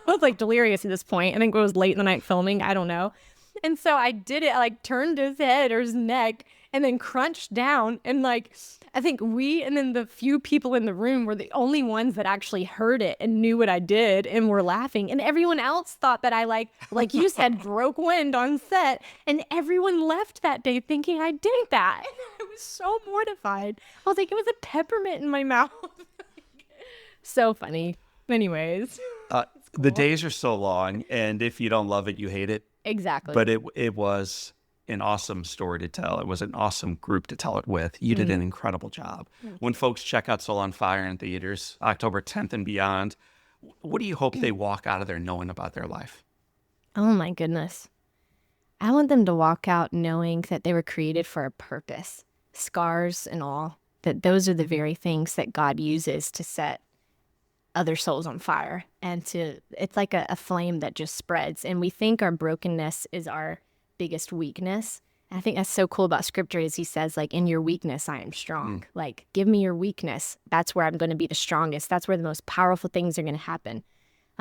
[SPEAKER 3] I was like delirious at this point. I think it was late in the night filming. I don't know. And so I did it. I like turned his head or his neck and then crunched down. And like, I think we and then the few people in the room were the only ones that actually heard it and knew what I did and were laughing. And everyone else thought that I like you said, broke wind on set. And everyone left that day thinking I did that. I was so mortified. I was like, it was a peppermint in my mouth. So funny. Anyways.
[SPEAKER 1] The days are so long. And if you don't love it, you hate it.
[SPEAKER 3] Exactly.
[SPEAKER 1] But it was an awesome story to tell. It was an awesome group to tell it with. You did an incredible job. When folks check out Soul on Fire in theaters, October 10th and beyond, what do you hope they walk out of there knowing about their life?
[SPEAKER 3] Oh my goodness. I want them to walk out knowing that they were created for a purpose, scars and all, that those are the very things that God uses to set other souls on fire. And it's like a flame that just spreads. And we think our brokenness is our biggest weakness. And I think that's so cool about scripture is he says, like, in your weakness, I am strong. Like, give me your weakness. That's where I'm going to be the strongest. That's where the most powerful things are going to happen.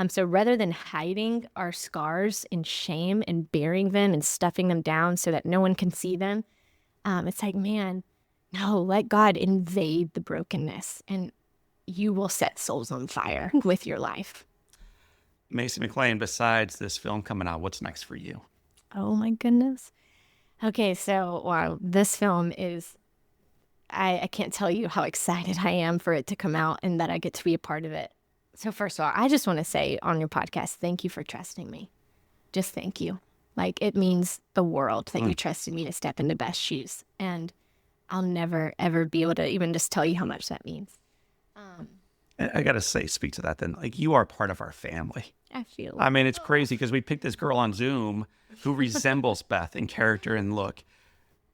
[SPEAKER 3] So rather than hiding our scars in shame and burying them and stuffing them down so that no one can see them, it's like, man, no, let God invade the brokenness and you will set souls on fire with your life.
[SPEAKER 1] Masey McLain, besides this film coming out, what's next for you?
[SPEAKER 3] Oh my goodness. Okay, so wow, this film is, I can't tell you how excited I am for it to come out and that I get to be a part of it. So first of all, I just want to say on your podcast, thank you for trusting me. Just thank you. Like, it means the world that you trusted me to step into Beth's shoes. And I'll never, ever be able to even just tell you how much that means.
[SPEAKER 1] I got to speak to that then. Like, you are part of our family.
[SPEAKER 3] I feel.
[SPEAKER 1] I mean, it's crazy because we picked this girl on Zoom who resembles Beth in character and look.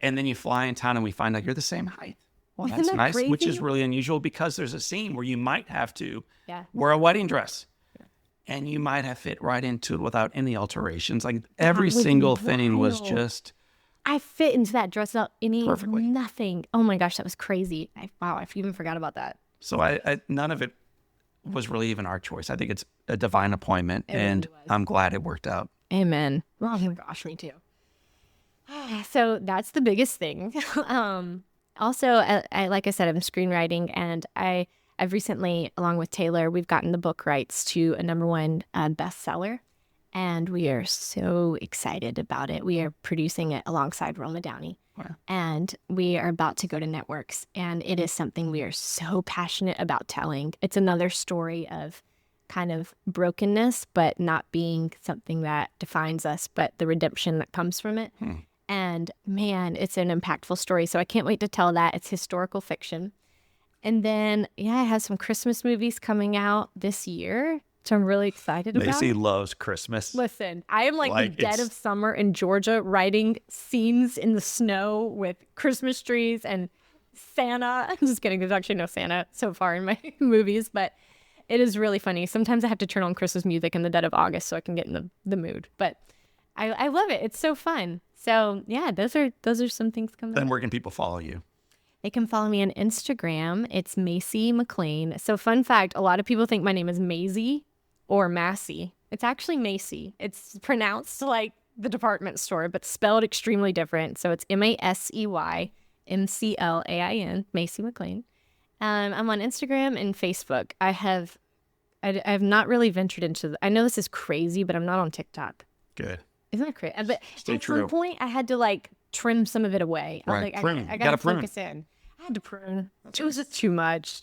[SPEAKER 1] And then you fly in town and we find out you're the same height. Well,
[SPEAKER 3] Isn't
[SPEAKER 1] that's
[SPEAKER 3] that
[SPEAKER 1] nice,
[SPEAKER 3] crazy?
[SPEAKER 1] which is really unusual because there's a scene where you might have to wear a wedding dress. And you might have fit right into it without any alterations. Like, every single thing was just...
[SPEAKER 3] I fit into that dress without
[SPEAKER 1] Perfectly.
[SPEAKER 3] nothing. Oh my gosh, that was crazy. I even forgot about that.
[SPEAKER 1] So I none of it was really even our choice. I think it's a divine appointment, and
[SPEAKER 3] really was.
[SPEAKER 1] I'm glad it worked out.
[SPEAKER 3] Amen. Oh my gosh, me too. So that's the biggest thing. Also, like I said, I'm screenwriting, and I've recently, along with Taylor, we've gotten the book rights to a #1 bestseller, and we are so excited about it. We are producing it alongside Roma Downey.
[SPEAKER 1] Wow.
[SPEAKER 3] And we are about to go to networks, and it is something we are so passionate about telling. It's another story of kind of brokenness, but not being something that defines us, but the redemption that comes from it. And man, it's an impactful story. So I can't wait to tell that. It's historical fiction. And then, I have some Christmas movies coming out this year, which I'm really excited about.
[SPEAKER 1] Masey loves Christmas.
[SPEAKER 3] Listen, I am like the dead
[SPEAKER 1] it's-
[SPEAKER 3] of summer in Georgia, writing scenes in the snow with Christmas trees and Santa. I'm just kidding. There's actually no Santa so far in my movies, but it is really funny. Sometimes I have to turn on Christmas music in the dead of August so I can get in the mood. But I love it. It's so fun. So yeah, those are some things coming
[SPEAKER 1] Then
[SPEAKER 3] up.
[SPEAKER 1] where can people follow you?
[SPEAKER 3] They can follow me on Instagram. It's Masey McLain. So fun fact, a lot of people think my name is Masey or Masey. It's actually Masey. It's pronounced like the department store, but spelled extremely different. So it's Maseymclain, Masey McLain. I'm on Instagram and Facebook. I have not really ventured into I know this is crazy, but I'm not on TikTok.
[SPEAKER 1] Good.
[SPEAKER 3] Isn't that crazy? But
[SPEAKER 1] Stay
[SPEAKER 3] at
[SPEAKER 1] true.
[SPEAKER 3] some point, I had to like trim some of it away. I was
[SPEAKER 1] Right.
[SPEAKER 3] like,
[SPEAKER 1] Prune.
[SPEAKER 3] I
[SPEAKER 1] You
[SPEAKER 3] gotta
[SPEAKER 1] gotta prune.
[SPEAKER 3] focus in. I had to prune. It was just too much.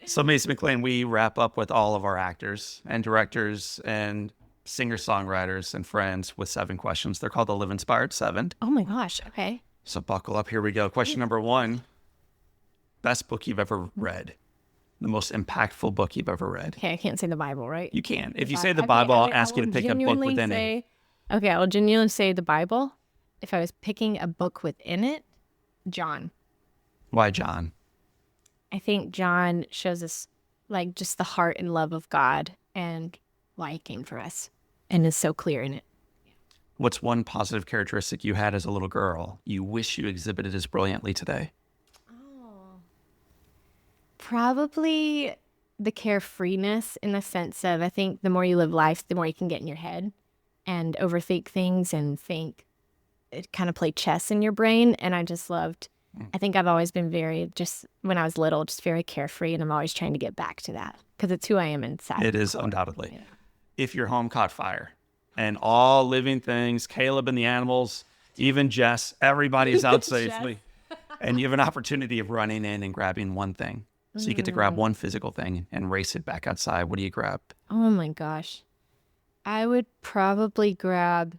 [SPEAKER 1] So, Masey McLain, we wrap up with all of our actors and directors and singer-songwriters and friends with 7 questions. They're called the Live Inspired 7.
[SPEAKER 3] Oh my gosh. Okay.
[SPEAKER 1] So buckle up. Here we go. Question number 1. Best book you've ever read. The most impactful book you've ever read.
[SPEAKER 3] Okay. I can't say the Bible, right?
[SPEAKER 1] You can. If you say the
[SPEAKER 3] Okay,
[SPEAKER 1] Bible, I'll
[SPEAKER 3] I
[SPEAKER 1] ask you to
[SPEAKER 3] will
[SPEAKER 1] pick a book
[SPEAKER 3] genuinely
[SPEAKER 1] within it.
[SPEAKER 3] say, okay, I will genuinely say the Bible. If I was picking a book within it, John.
[SPEAKER 1] Why John?
[SPEAKER 3] I think John shows us like just the heart and love of God and why he came for us and is so clear in it.
[SPEAKER 1] What's one positive characteristic you had as a little girl you wish you exhibited as brilliantly today?
[SPEAKER 3] Probably the carefreeness in the sense of I think the more you live life, the more you can get in your head and overthink things and think, kind of play chess in your brain. And I just loved, I think I've always been very, just when I was little, just very carefree. And I'm always trying to get back to that because it's who I am inside.
[SPEAKER 1] It is undoubtedly. Yeah. If your home caught fire and all living things, Caleb and the animals, even Jess, everybody's out safely. And you have an opportunity of running in and grabbing one thing. So you get to grab one physical thing and race it back outside. What do you grab?
[SPEAKER 3] Oh my gosh. I would grab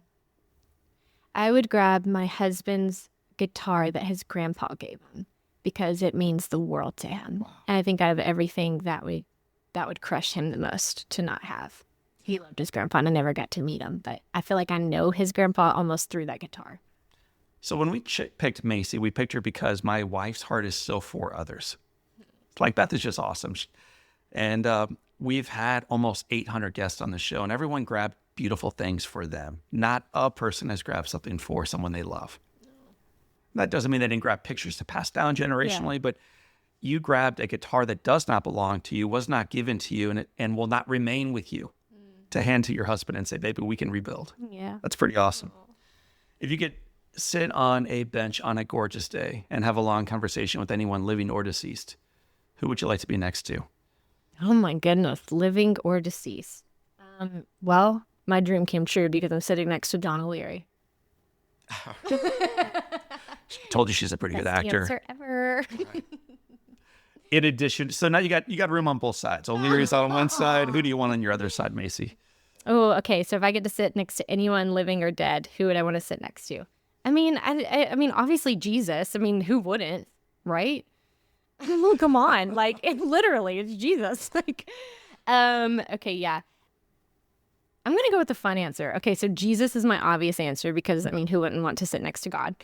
[SPEAKER 3] my husband's guitar that his grandpa gave him because it means the world to him. Wow. And I think I have everything that would crush him the most to not have. He loved his grandpa and I never got to meet him, but I feel like I know his grandpa almost through that guitar.
[SPEAKER 1] So when we picked Masey, we picked her because my wife's heart is so for others. Like Beth is just awesome. And we've had almost 800 guests on the show and everyone grabbed beautiful things for them. Not a person has grabbed something for someone they love. No. That doesn't mean they didn't grab pictures to pass down generationally, but you grabbed a guitar that does not belong to you, was not given to you, and will not remain with you to hand to your husband and say, baby, we can rebuild.
[SPEAKER 3] Yeah.
[SPEAKER 1] That's pretty awesome. If you could sit on a bench on a gorgeous day and have a long conversation with anyone living or deceased, who would you like to be next to?
[SPEAKER 3] Oh my goodness, living or deceased. Well, my dream came true because I'm sitting next to John O'Leary.
[SPEAKER 1] Told you she's a pretty good actor.
[SPEAKER 3] Best answer ever.
[SPEAKER 1] In addition, so now you got room on both sides. O'Leary's on one side. Who do you want on your other side, Masey?
[SPEAKER 3] Oh, okay. So if I get to sit next to anyone living or dead, who would I want to sit next to? I mean, I mean, obviously Jesus. I mean, who wouldn't, right? Come on, like literally, it's Jesus. Like, okay, yeah. I'm gonna go with the fun answer. Okay, so Jesus is my obvious answer because I mean, who wouldn't want to sit next to God?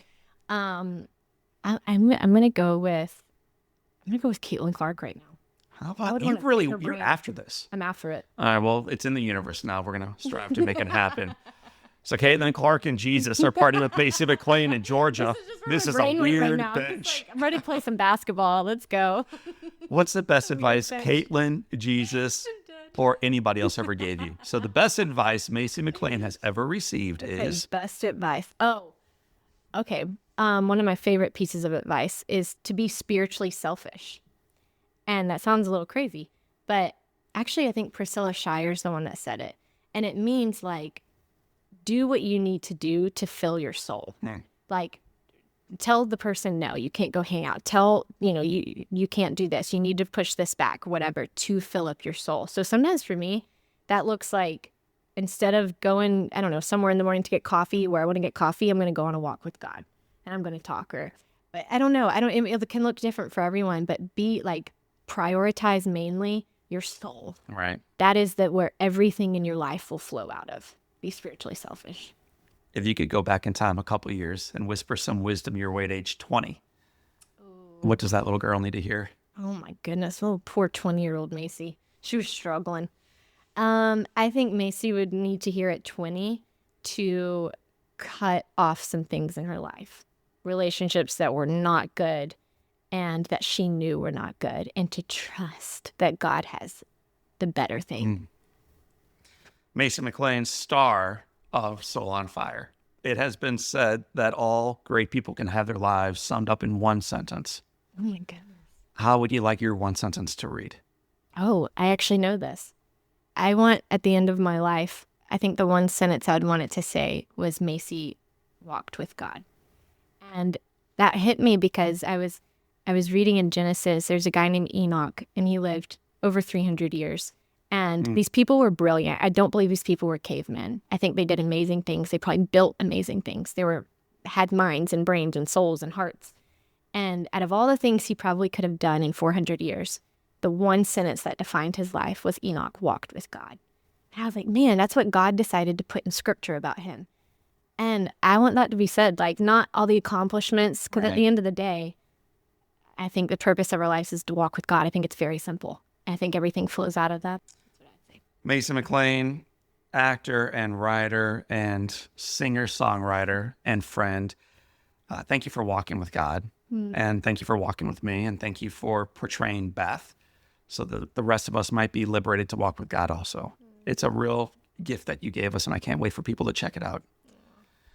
[SPEAKER 3] I'm gonna go with Caitlin Clark right now.
[SPEAKER 1] How about you're after this?
[SPEAKER 3] I'm after it.
[SPEAKER 1] All right, well, it's in the universe now. We're gonna strive to make it happen. So Caitlin Clark and Jesus are partying with Masey McLain in Georgia. This is a weird bench.
[SPEAKER 3] Like, I'm ready to play some basketball. Let's go.
[SPEAKER 1] What's the best advice Caitlin, Jesus, or anybody else ever gave you? So the best advice Masey McLain has ever received is...
[SPEAKER 3] Best advice. Oh, okay. One of my favorite pieces of advice is to be spiritually selfish. And that sounds a little crazy, but actually I think Priscilla Shire's the one that said it. And it means like, do what you need to do to fill your soul. Like, tell the person, no, you can't go hang out. Tell, you can't do this. You need to push this back, whatever, to fill up your soul. So sometimes for me, that looks like instead of going, I don't know, somewhere in the morning to get coffee where I want to get coffee, I'm going to go on a walk with God and I'm going to talk. Or, I don't know. It can look different for everyone, but prioritize mainly your soul.
[SPEAKER 1] Right.
[SPEAKER 3] That is where everything in your life will flow out of. Be spiritually selfish.
[SPEAKER 1] If you could go back in time a couple of years and whisper some wisdom your way at age 20, what does that little girl need to hear?
[SPEAKER 3] Oh my goodness. Oh, poor 20-year-old Masey. She was struggling. I think Masey would need to hear at 20 to cut off some things in her life. Relationships that were not good and that she knew were not good, and to trust that God has the better thing.
[SPEAKER 1] Masey McLain, star of Soul on Fire. It has been said that all great people can have their lives summed up in one sentence.
[SPEAKER 3] Oh my goodness.
[SPEAKER 1] How would you like your one sentence to read?
[SPEAKER 3] Oh, I actually know this. I want, at the end of my life, I think the one sentence I'd want it to say was Masey walked with God. And that hit me because I was reading in Genesis, there's a guy named Enoch, and he lived over 300 years. And these people were brilliant. I don't believe these people were cavemen. I think they did amazing things. They probably built amazing things. They had minds and brains and souls and hearts. And out of all the things he probably could have done in 400 years, the one sentence that defined his life was Enoch walked with God. And I was like, man, that's what God decided to put in scripture about him. And I want that to be said, like, not all the accomplishments, because at
[SPEAKER 1] Right.
[SPEAKER 3] the end of the day, I think the purpose of our lives is to walk with God. I think it's very simple. I think everything flows out of that.
[SPEAKER 1] Masey McLain, actor and writer and singer-songwriter and friend. Thank you for walking with God. And thank you for walking with me. And thank you for portraying Beth so that the rest of us might be liberated to walk with God also. It's a real gift that you gave us, and I can't wait for people to check it out.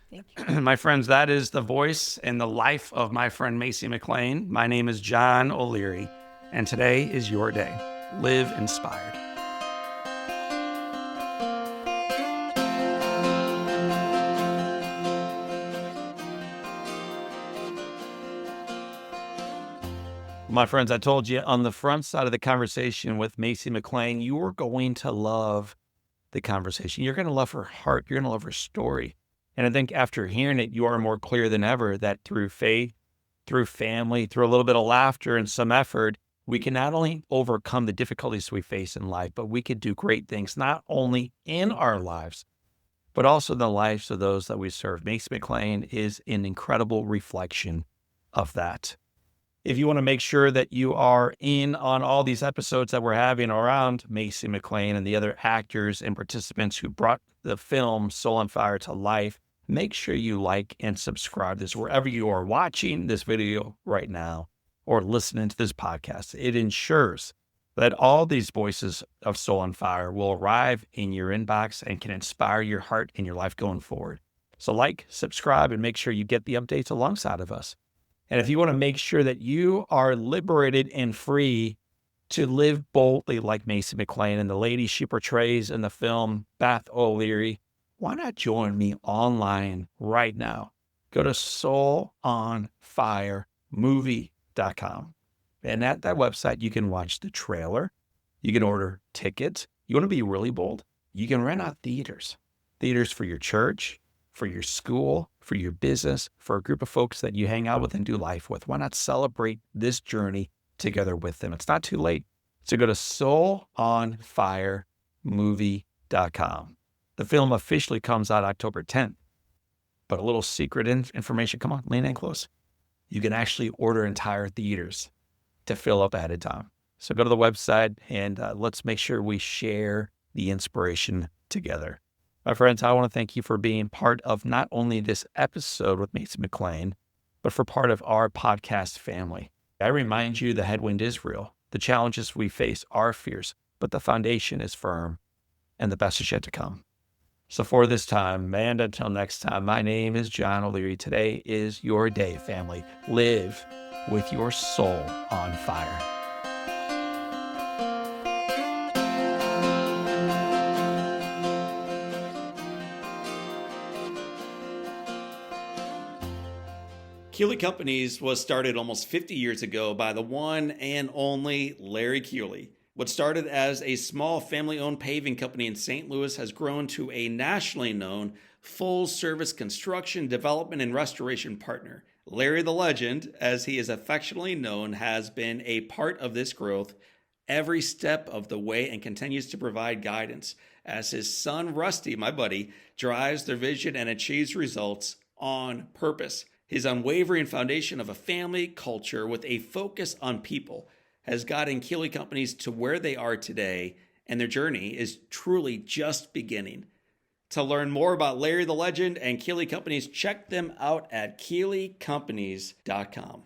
[SPEAKER 3] Thank you.
[SPEAKER 1] My friends, that is the voice and the life of my friend Masey McLain. My name is John O'Leary, and today is your day. Live inspired. My friends, I told you on the front side of the conversation with Masey McLain, you are going to love the conversation. You're going to love her heart. You're going to love her story. And I think after hearing it, you are more clear than ever that through faith, through family, through a little bit of laughter and some effort, we can not only overcome the difficulties we face in life, but we could do great things, not only in our lives, but also the lives of those that we serve. Masey McLain is an incredible reflection of that. If you want to make sure that you are in on all these episodes that we're having around Masey McLain and the other actors and participants who brought the film Soul on Fire to life, make sure you like and subscribe this wherever you are watching this video right now or listening to this podcast. It ensures that all these voices of Soul on Fire will arrive in your inbox and can inspire your heart and your life going forward. So like, subscribe, and make sure you get the updates alongside of us. And if you want to make sure that you are liberated and free to live boldly like Masey McLain and the lady she portrays in the film, Beth O'Leary, why not join me online right now? Go to soulonfiremovie.com. And at that website, you can watch the trailer. You can order tickets. You want to be really bold? You can rent out theaters for your church, for your school, for your business, for a group of folks that you hang out with and do life with. Why not celebrate this journey together with them? It's not too late. So go to soulonfiremovie.com. The film officially comes out October 10th. But a little secret information, come on, lean in close. You can actually order entire theaters to fill up ahead of time. So go to the website and let's make sure we share the inspiration together. My friends, I want to thank you for being part of not only this episode with Masey McLain, but for part of our podcast family. I remind you the headwind is real. The challenges we face are fierce, but the foundation is firm and the best is yet to come. So for this time, and until next time, my name is John O'Leary. Today is your day, family. Live with your soul on fire. Keeley Companies was started almost 50 years ago by the one and only Larry Keeley. What started as a small family-owned paving company in St. Louis has grown to a nationally known full-service construction, development, and restoration partner. Larry the Legend, as he is affectionately known, has been a part of this growth every step of the way and continues to provide guidance as his son, Rusty, my buddy, drives their vision and achieves results on purpose. His unwavering foundation of a family culture with a focus on people has gotten Keeley Companies to where they are today, and their journey is truly just beginning. To learn more about Larry the Legend and Keeley Companies, check them out at KeeleyCompanies.com.